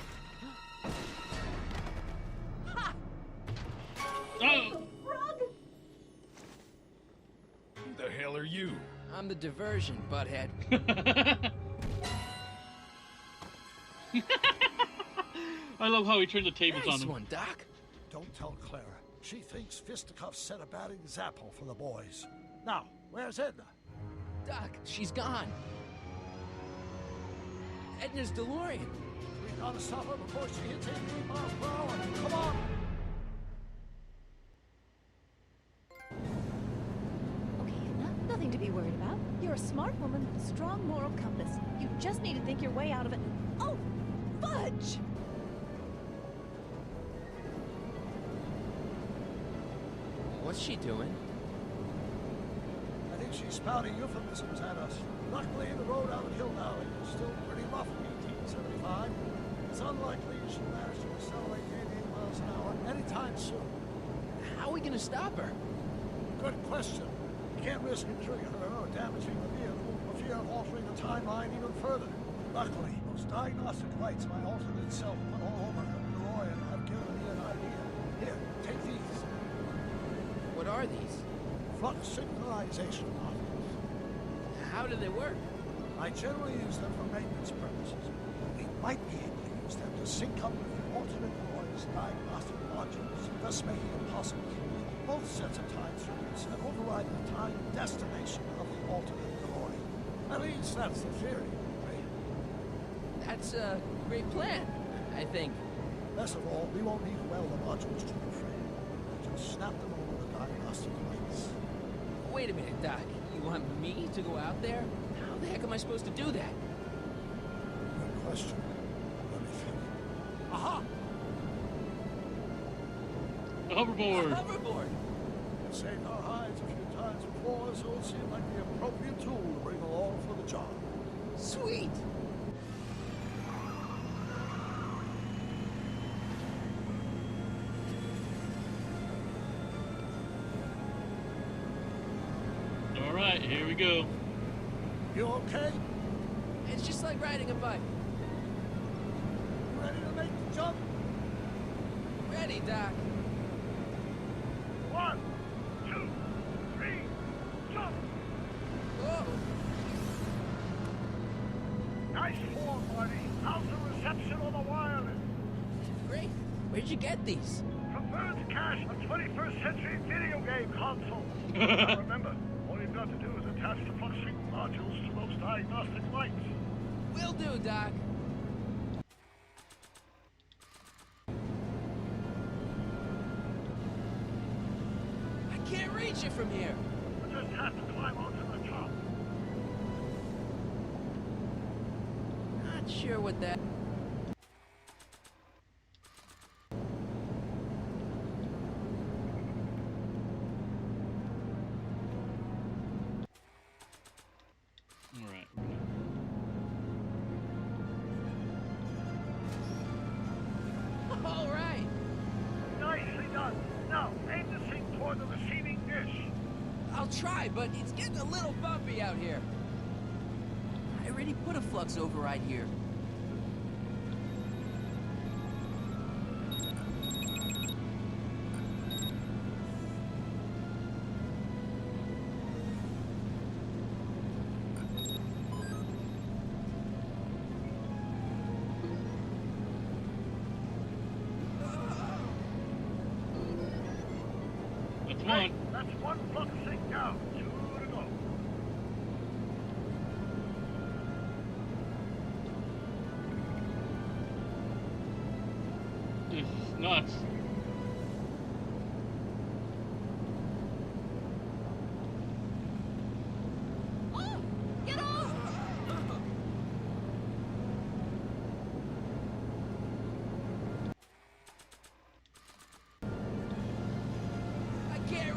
Ha! Oh! Who the hell are you? I'm the diversion, butthead. I love how he turned the tables Nice on him. one, Doc. Don't tell Clara. She thinks fisticuffs set a bad example for the boys. Now, where's Edna? Doc, she's gone. Edna's DeLorean. We gotta stop her before she hits 18 miles per hour. Come on! Okay, Edna, nothing to be worried about. You're a smart woman with a strong moral compass. You just need to think your way out of it. Oh, fudge! What's she doing? I think she's spouting euphemisms at us. Luckily, the road out of Hill Valley is still pretty rough in 1875. It's unlikely she'll manage to accelerate 88 miles an hour anytime soon. How are we gonna stop her? Good question. You can't risk injuring her or damaging the vehicle for fear of altering the timeline even further. Luckily, those diagnostic lights my alternate self put all over the DeLorean have given me an idea. Here, take these. What are these? Flux synchronization modules. How do they work? I generally use them for maintenance purposes. We might be able to use them to sync up with the alternate DeLorean's diagnostic modules, thus making it possible to read both sets of time circuits and override the time destination of the alternate DeLorean. At least that's the theory, right? That's a great plan, I think. Best of all, we won't need to weld the modules to the frame. We'll just snap them over the diagnostic lights. Wait a minute, Doc. You want me to go out there? How the heck am I supposed to do that? Good question. Let me think. Aha! A hoverboard. A hoverboard! We've saved our hides a few times before, so it seemed like the appropriate tool to bring along for the job. Sweet! All right, here we go. You okay? It's just like riding a bike. You ready to make the jump? Ready, Doc. 1, 2, 3, jump! Whoa! Nice form, Marty. How's the reception on the wireless? Great. Where'd you get these? From Bird's Cache, a 21st century video game console. Now remember, all you've got to do is attach the flux sync modules to those diagnostic lights. Will do, Doc. I can't reach it from here. You just have to climb onto the top. Not sure what that... All right. All right. Nicely done. Now, aim the sync toward the receiving dish. I'll try, but it's getting a little bumpy out here. I already put a flux override here. That's one. That's one flux sync down. 2 to go. This is nuts. Oh! Get off!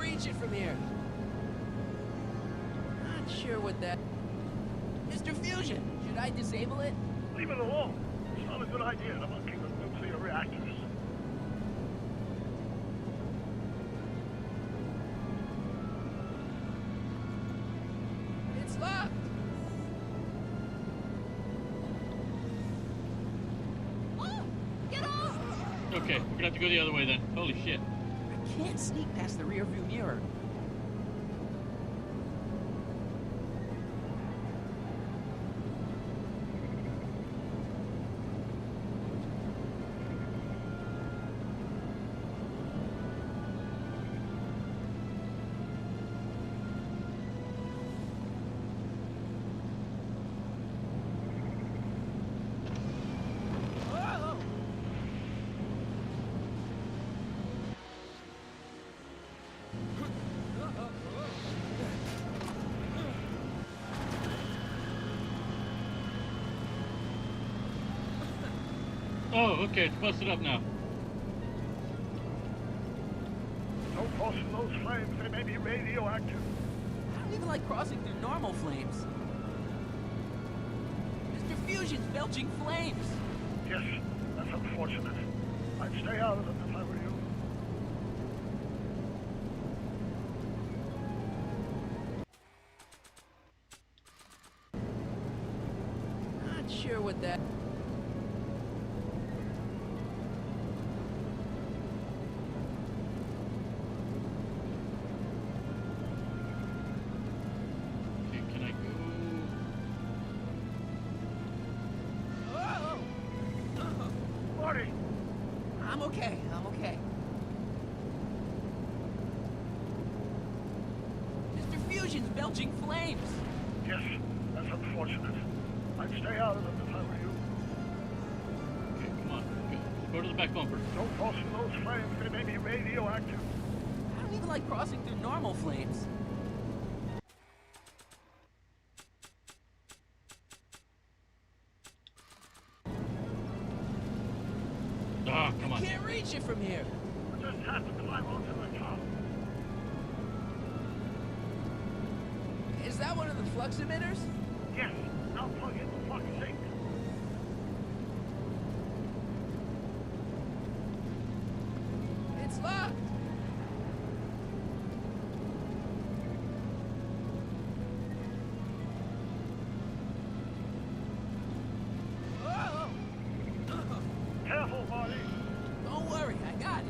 reach it from here. Not sure what that... Mr. Fusion, should I disable it? Leave it alone. It's not a good idea to monkey with nuclear reactors. It's locked. Okay, we're gonna have to go the other way then. Holy shit. I can't sneak past the rearview mirror. Oh, okay, it's busted up now. Don't cross in those flames. They may be radioactive. I don't even like crossing through normal flames. Mr. Fusion's belching flames. Yes, that's unfortunate. I'd stay out of them if I were you. Not sure what that... Okay, can I go? Marty! I'm okay. I'm okay. Mr. Fusion's belching flames. Yes, that's unfortunate. I'd stay out of them if I were you. Okay, come on. Okay, let's go to the back bumper. Don't cross in those flames. They may be radioactive. I don't even like crossing through normal flames. Ah, come I on. can't reach it from here. I just have to climb onto the top. Is that one of the flux emitters? Yes, now plug in the flux sink. It's locked. Careful, Marty. Don't worry, I got it.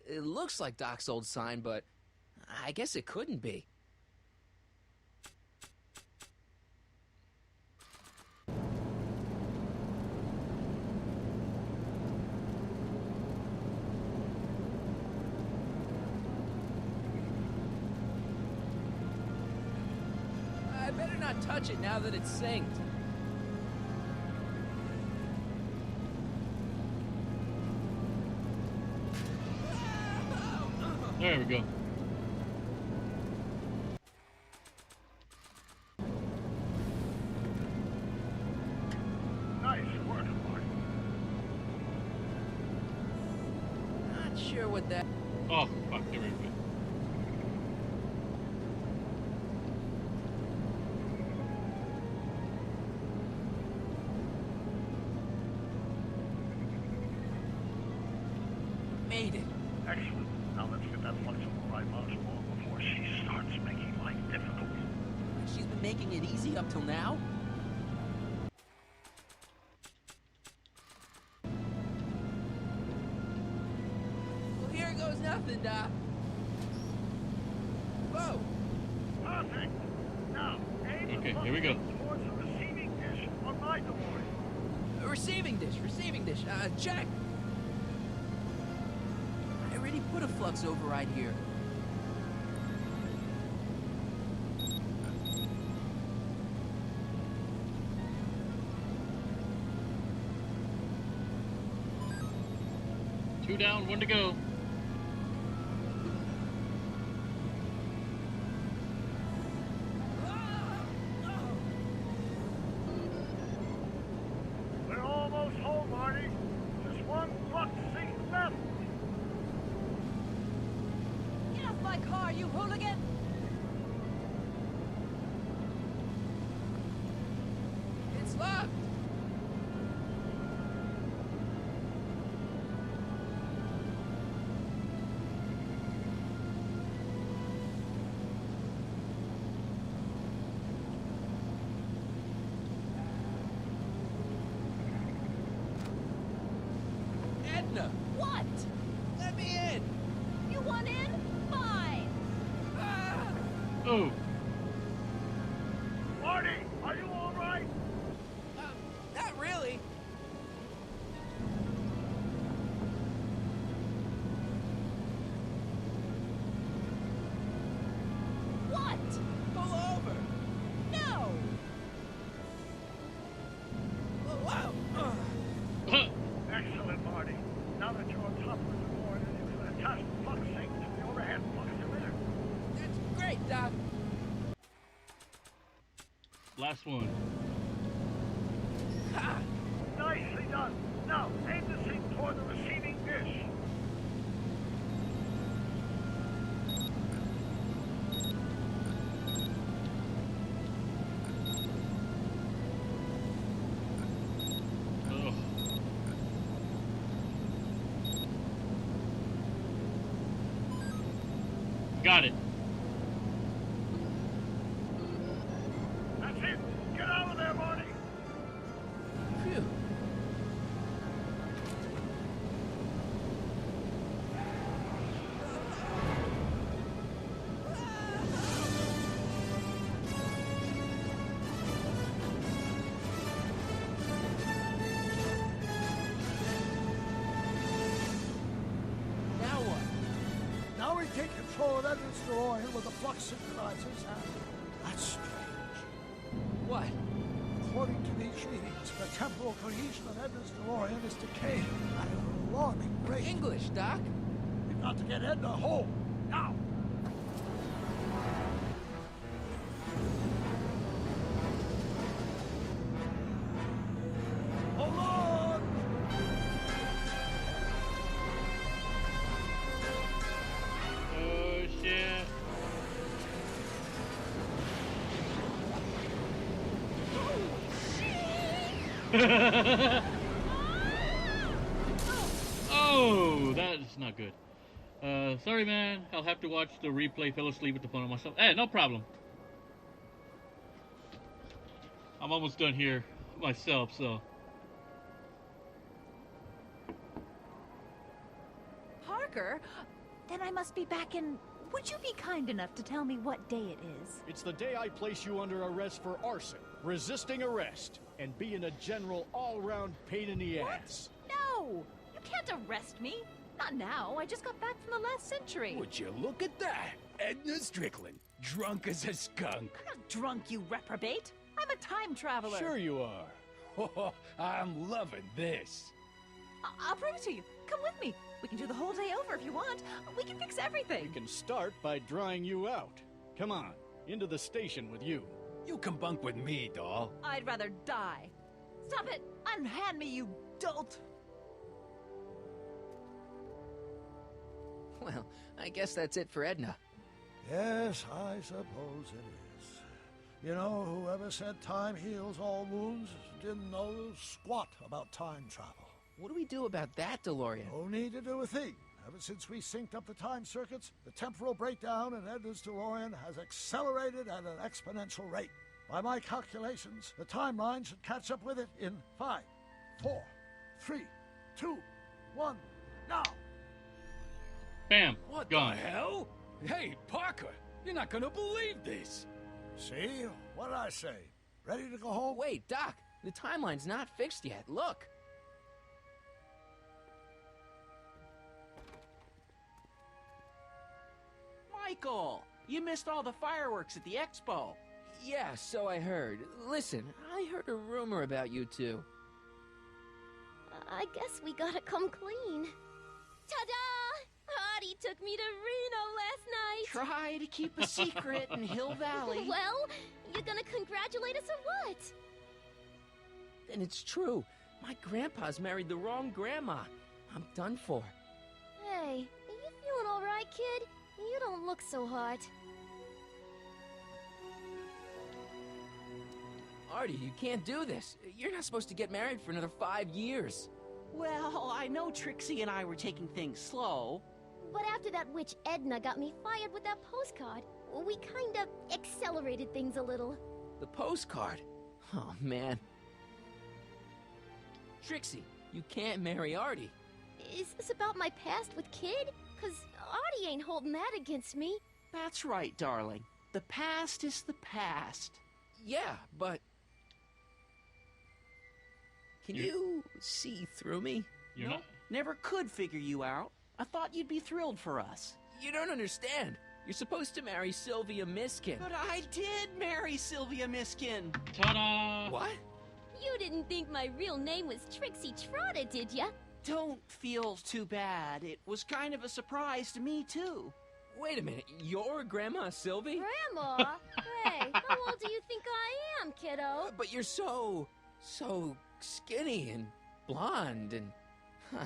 It looks like Doc's old sign, but I guess it couldn't be. I better not touch it now that it's synced. There we go. Nice work, Marty. Not sure what that... Oh, fuck, there we go. Made it. Excellent. Now let's get that flux on the right module before she starts making life difficult. She's been making it easy up till now. Well, here goes nothing, Doc. Whoa! Perfect. Now, aim Okay, the here we go. flux towards the receiving dish on my DeLorean. Receiving dish, check. I already put a flux override here. 2 down, 1 to go. We're almost home, Marty. Just one flux seat left. Get off my car, you hooligan! It's locked! Edna! What? Let me in! You want in? Fine! Oh. Marty, are you all right? Not really. What? Pull over! No! Wow! Excellent, Marty. Now that you're on top of the DeLorean, you can attach the flux sink to the overhead flux emitter. That's great, Doc. Last one. Ha! Nicely done. Now, aim the sink toward the receiving dish. Ugh. Got it. That's it. Get out of there, Marty. Phew. Now what? Now we take control of Edna's DeLorean with the flux synchronizers, and that's strange. What? According to these readings, the temporal cohesion of Edna's DeLorean is decaying at an alarming rate. English, Doc. We've got to get Edna home, now! Hold on! Oh, shit. Oh, that's not good. Sorry, man. I'll have to watch the replay. Fell asleep with the phone on myself. Hey, no problem. I'm almost done here myself, so. Parker? Then I must be back in... Would you be kind enough to tell me what day it is? It's the day I place you under arrest for arson, resisting arrest, and being a general all-round pain in the ass. No! You can't arrest me. Not now. I just got back from the last century. Would you look at that? Edna Strickland, drunk as a skunk. I'm not drunk, you reprobate. I'm a time traveler. Sure you are. Oh, I'm loving this. I'll prove it to you. Come with me. We can do the whole day over if you want. We can fix everything. We can start by drying you out. Come on, into the station with you. You can bunk with me, doll. I'd rather die. Stop it! Unhand me, you dolt! Well, I guess that's it for Edna. Yes, I suppose it is. You know, whoever said time heals all wounds didn't know squat about time travel. What do we do about that, DeLorean? No need to do a thing. Ever since we synced up the time circuits, the temporal breakdown in Edna's DeLorean has accelerated at an exponential rate. By my calculations, the timeline should catch up with it in 5, 4, 3, 2, 1, now! Bam. What Gone. the hell? Hey, Parker, you're not gonna believe this. See? What did I say? Ready to go home? Wait, Doc. The timeline's not fixed yet. Look. Michael, you missed all the fireworks at the expo. Yeah, so I heard. Listen, I heard a rumor about you two. I guess we gotta come clean. Ta-da! Artie took me to Reno last night. Try to keep a secret in Hill Valley. Well, you gonna congratulate us or what? And it's true. My grandpa's married the wrong grandma. I'm done for. Hey, are you feeling all right, kid? You don't look so hot. Artie, you can't do this. You're not supposed to get married for another 5 years. Well, I know Trixie and I were taking things slow. But after that witch Edna got me fired with that postcard, we kind of accelerated things a little. The postcard? Oh, man. Trixie, you can't marry Artie. Is this about my past with Kid? 'Cause Artie ain't holding that against me. That's right, darling. The past is the past. Yeah, but... Can you see through me? You're not... Never could figure you out. I thought you'd be thrilled for us. You don't understand. You're supposed to marry Sylvia Miskin. But I did marry Sylvia Miskin. Ta-da! What? You didn't think my real name was Trixie Trotter, did ya? Don't feel too bad. It was kind of a surprise to me, too. Wait a minute. You're Grandma Sylvie? Grandma? Hey, how old do you think I am, kiddo? But you're so skinny and blonde and... Huh.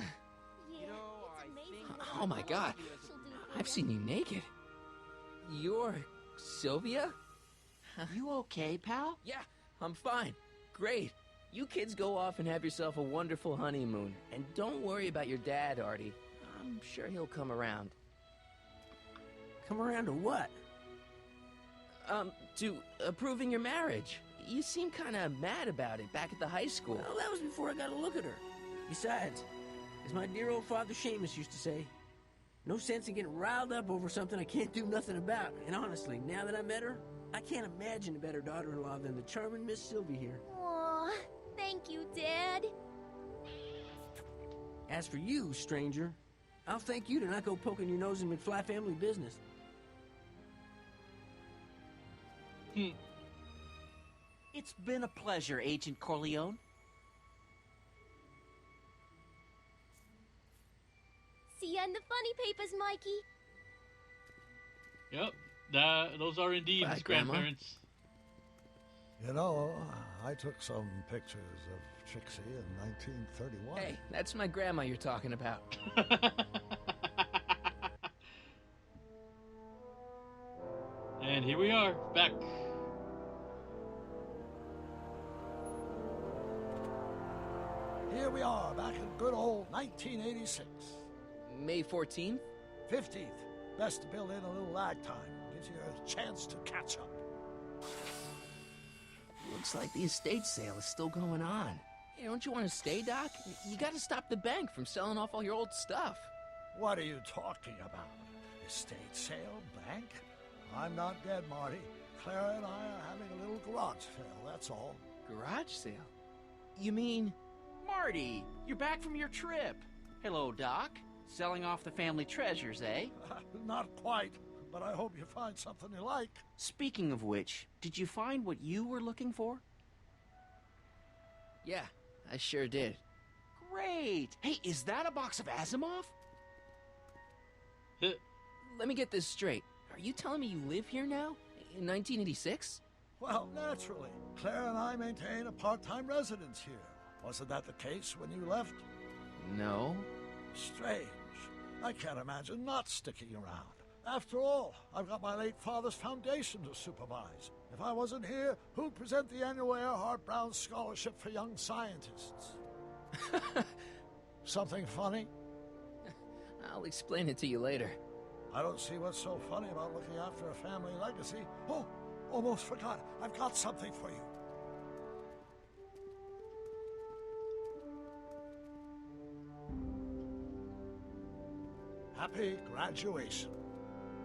Oh my God, I've seen you naked. You're Sylvia? You okay, pal? Yeah, I'm fine. Great. You kids go off and have yourself a wonderful honeymoon. And don't worry about your dad, Artie. I'm sure he'll come around. Come around to what? To approving your marriage. You seem kind of mad about it back at the high school. Well, that was before I got a look at her. Besides, as my dear old father Seamus used to say, no sense in getting riled up over something I can't do nothing about. And honestly, now that I met her, I can't imagine a better daughter-in-law than the charming Miss Sylvie here. Aw, thank you, Dad. As for you, stranger, I'll thank you to not go poking your nose in McFly family business. It's been a pleasure, Agent Corleone. See ya in the funny papers, Mikey. Yep, those are indeed his grandparents. You know, I took some pictures of Trixie in 1931. Hey, that's my grandma you're talking about. And here we are, back. Here we are, back in good old 1986. May 14th? 15th. Best to build in a little lag time. Gives you a chance to catch up. Looks like the estate sale is still going on. Hey, don't you want to stay, Doc? You gotta stop the bank from selling off all your old stuff. What are you talking about? Estate sale? Bank? I'm not dead, Marty. Clara and I are having a little garage sale, that's all. Garage sale? You mean... Marty, you're back from your trip. Hello, Doc. Selling off the family treasures, eh? Not quite, but I hope you find something you like. Speaking of which, did you find what you were looking for? Yeah, I sure did. Great! Hey, is that a box of Asimov? Let me get this straight. Are you telling me you live here now? In 1986? Well, naturally. Claire and I maintain a part-time residence here. Wasn't that the case when you left? No. Strange. I can't imagine not sticking around. After all, I've got my late father's foundation to supervise. If I wasn't here, who'd present the annual Earhart Brown Scholarship for Young Scientists? Something funny? I'll explain it to you later. I don't see what's so funny about looking after a family legacy. Oh, almost forgot. I've got something for you. Happy graduation.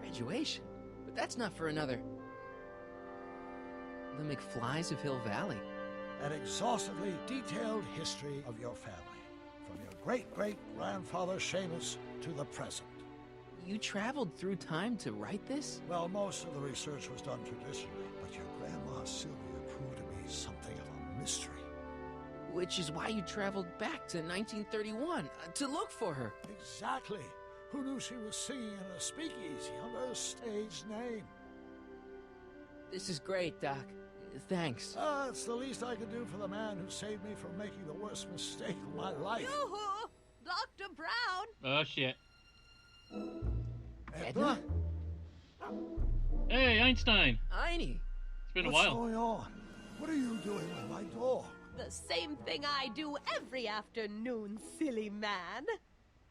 Graduation? But that's not for another... The McFlys of Hill Valley. An exhaustively detailed history of your family. From your great-great-grandfather Seamus to the present. You traveled through time to write this? Well, most of the research was done traditionally, but your grandma Sylvia proved to be something of a mystery. Which is why you traveled back to 1931 to look for her. Exactly. Who knew she was singing in a speakeasy under a stage name? This is great, Doc. Thanks. It's the least I could do for the man who saved me from making the worst mistake of my life. Yoo-hoo! Dr. Brown! Oh, shit. Edna? Hey, Einstein. Einie. It's been a What's while. going on? What are you doing with my dog? The same thing I do every afternoon, silly man.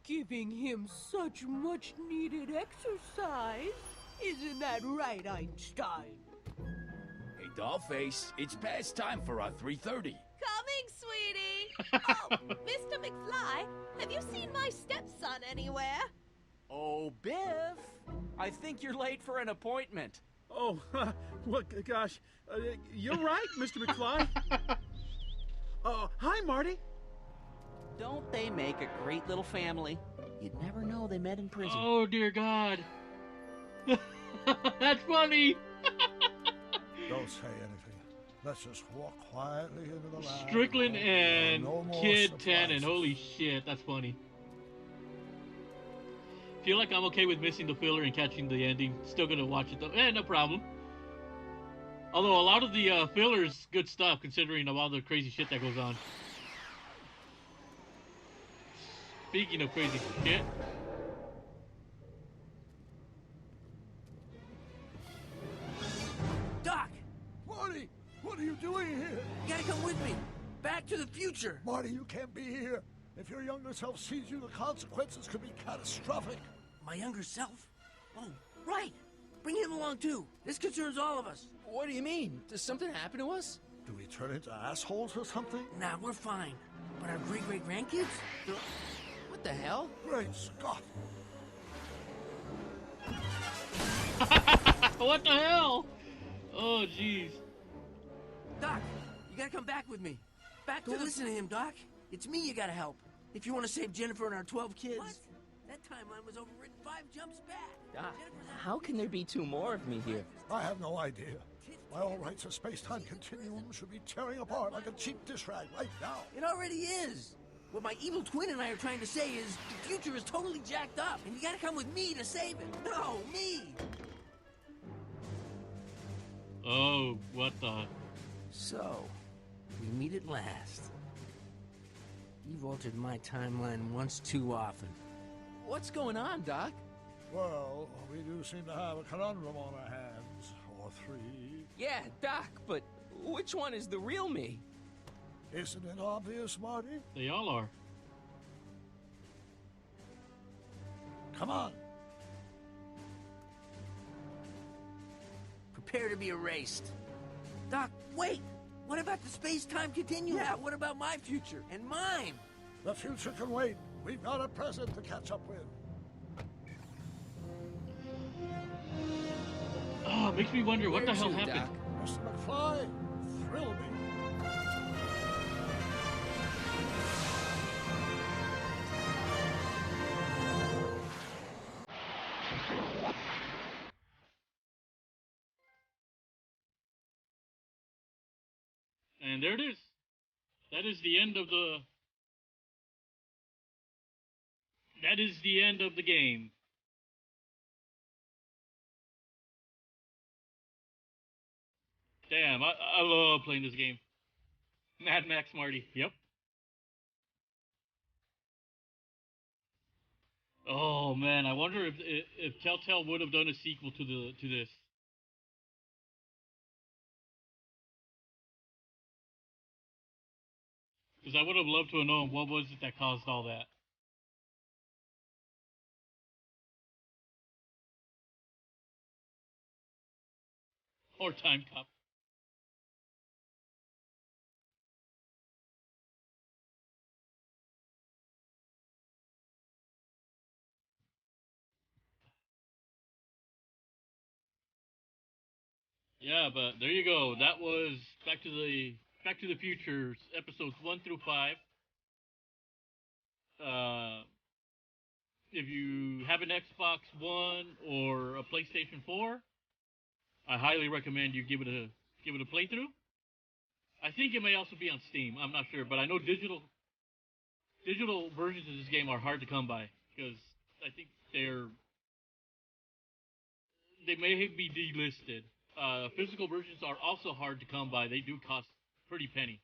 Giving him such much needed exercise. Isn't that right, Einstein? Hey, Dollface, it's past time for our 3:30. Coming, sweetie! Oh, Mr. McFly, have you seen my stepson anywhere? Oh, Biff! I think you're late for an appointment. Oh, look, gosh. You're right, Mr. McFly. Hi, Marty. Don't they make a great little family? You'd never know they met in prison. Oh, dear God. That's funny. Don't say anything. Let's just walk quietly into the lab. Strickland and No more Kid surprises. Tannen. Holy shit, that's funny. Feel like I'm okay with missing the filler and catching the ending. Still gonna watch it though. No problem. Although a lot of the filler is good stuff, considering of all the crazy shit that goes on. Speaking of crazy shit. Doc! Marty, what are you doing here? You gotta come with me. Back to the future. Marty, you can't be here. If your younger self sees you, the consequences could be catastrophic. My younger self? Oh, right. Bring him along, too. This concerns all of us. What do you mean? Does something happen to us? Do we turn into assholes or something? Nah, we're fine. But our great-great-grandkids? What the hell? Great Scott. What the hell? Oh, jeez. Doc, you gotta come back with me. Don't listen to him, Doc. It's me you gotta help. If you want to save Jennifer and our 12 kids. What? That timeline was overwritten 5 jumps back. Doc, how can there be 2 more of me here? I have no idea. By all rights, a space-time continuum should be tearing apart like a cheap dish rag right now. It already is. What my evil twin and I are trying to say is the future is totally jacked up, and you gotta come with me to save it. No, me! Oh, what the... So, we meet at last. You've altered my timeline once too often. What's going on, Doc? Well, we do seem to have a conundrum on our hands. Or 3. Yeah, Doc, but which one is the real me? Isn't it obvious, Marty? They all are. Come on. Prepare to be erased. Doc, wait! What about the space-time continuum? Yeah, what about my future? And mine? The future can wait. We've got a present to catch up with. Oh, makes me wonder what the hell happened. Doc? Mr. McFly, thrill me. And there it is. That is the end of the... That is the end of the game. Damn, I love playing this game. Mad Max Marty, yep. Oh man, I wonder if Telltale would have done a sequel to this. Because I would have loved to have known what was it that caused all that. Or Time Cop. Yeah, but there you go. That was Back to the Future episodes 1 through 5. If you have an Xbox One or a PlayStation 4, I highly recommend you give it a playthrough. I think it may also be on Steam. I'm not sure, but I know digital versions of this game are hard to come by because I think they may be delisted. Physical versions are also hard to come by. They do cost pretty penny.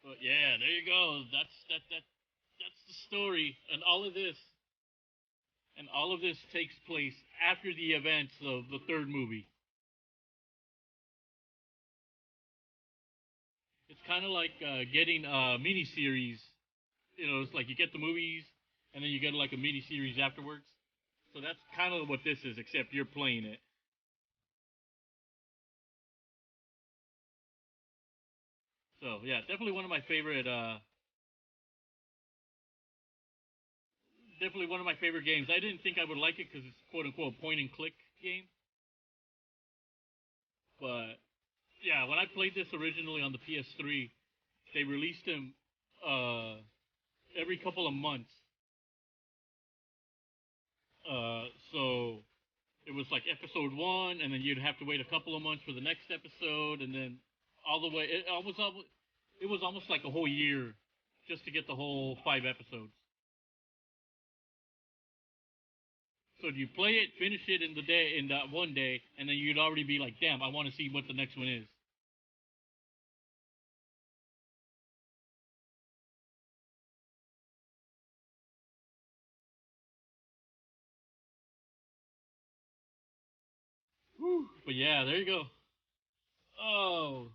But yeah, there you go. That's the story, and all of this takes place after the events of the third movie. It's kind of like getting a mini series. You know, it's like you get the movies, and then you get like a mini series afterwards. So that's kind of what this is, except you're playing it. So yeah, definitely one of my favorite. Definitely one of my favorite games. I didn't think I would like it because it's quote unquote point and click game. But yeah, when I played this originally on the PS3, they released them every couple of months. So it was like episode one, and then you'd have to wait a couple of months for the next episode, and then all the way. It was almost like a whole year just to get the whole 5 episodes. So you play it, finish it in that one day, and then you'd already be like, damn, I want to see what the next one is. Whew. But yeah, there you go. Oh.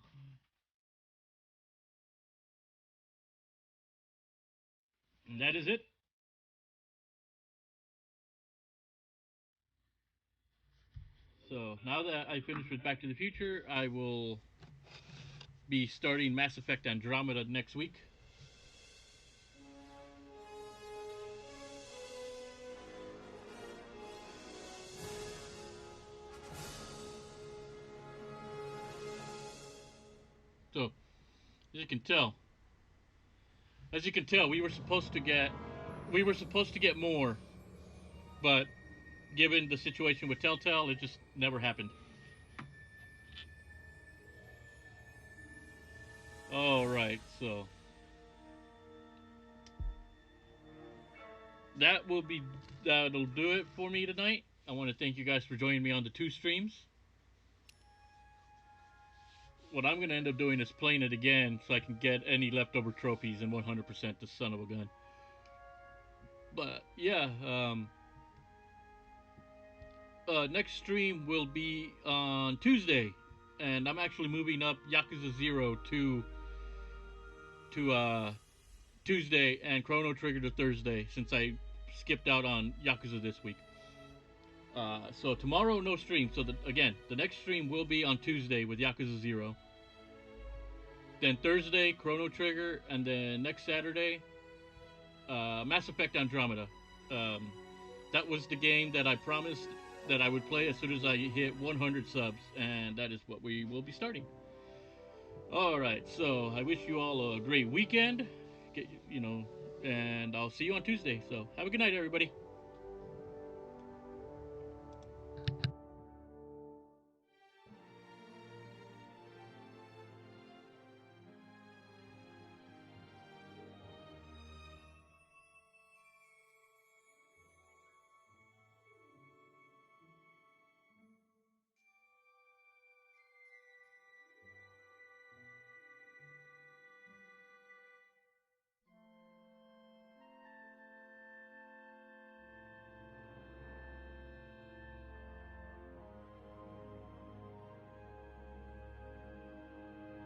And that is it. So now that I finished with Back to the Future, I will be starting Mass Effect Andromeda next week. So, as you can tell, we were supposed to get more, but given the situation with Telltale, it just never happened. All right, so that'll do it for me tonight. I want to thank you guys for joining me on the 2 streams. What I'm going to end up doing is playing it again so I can get any leftover trophies and 100% the son of a gun. But yeah, next stream will be on Tuesday, and I'm actually moving up Yakuza 0 to Tuesday and Chrono Trigger to Thursday since I skipped out on Yakuza this week. So tomorrow no stream. So the next stream will be on Tuesday with Yakuza 0. Then Thursday Chrono Trigger, and then next Saturday Mass Effect Andromeda. That was the game that I promised that I would play as soon as I hit 100 subs, and that is what we will be starting. All right, so I wish you all a great weekend, and I'll see you on Tuesday. So have a good night, everybody.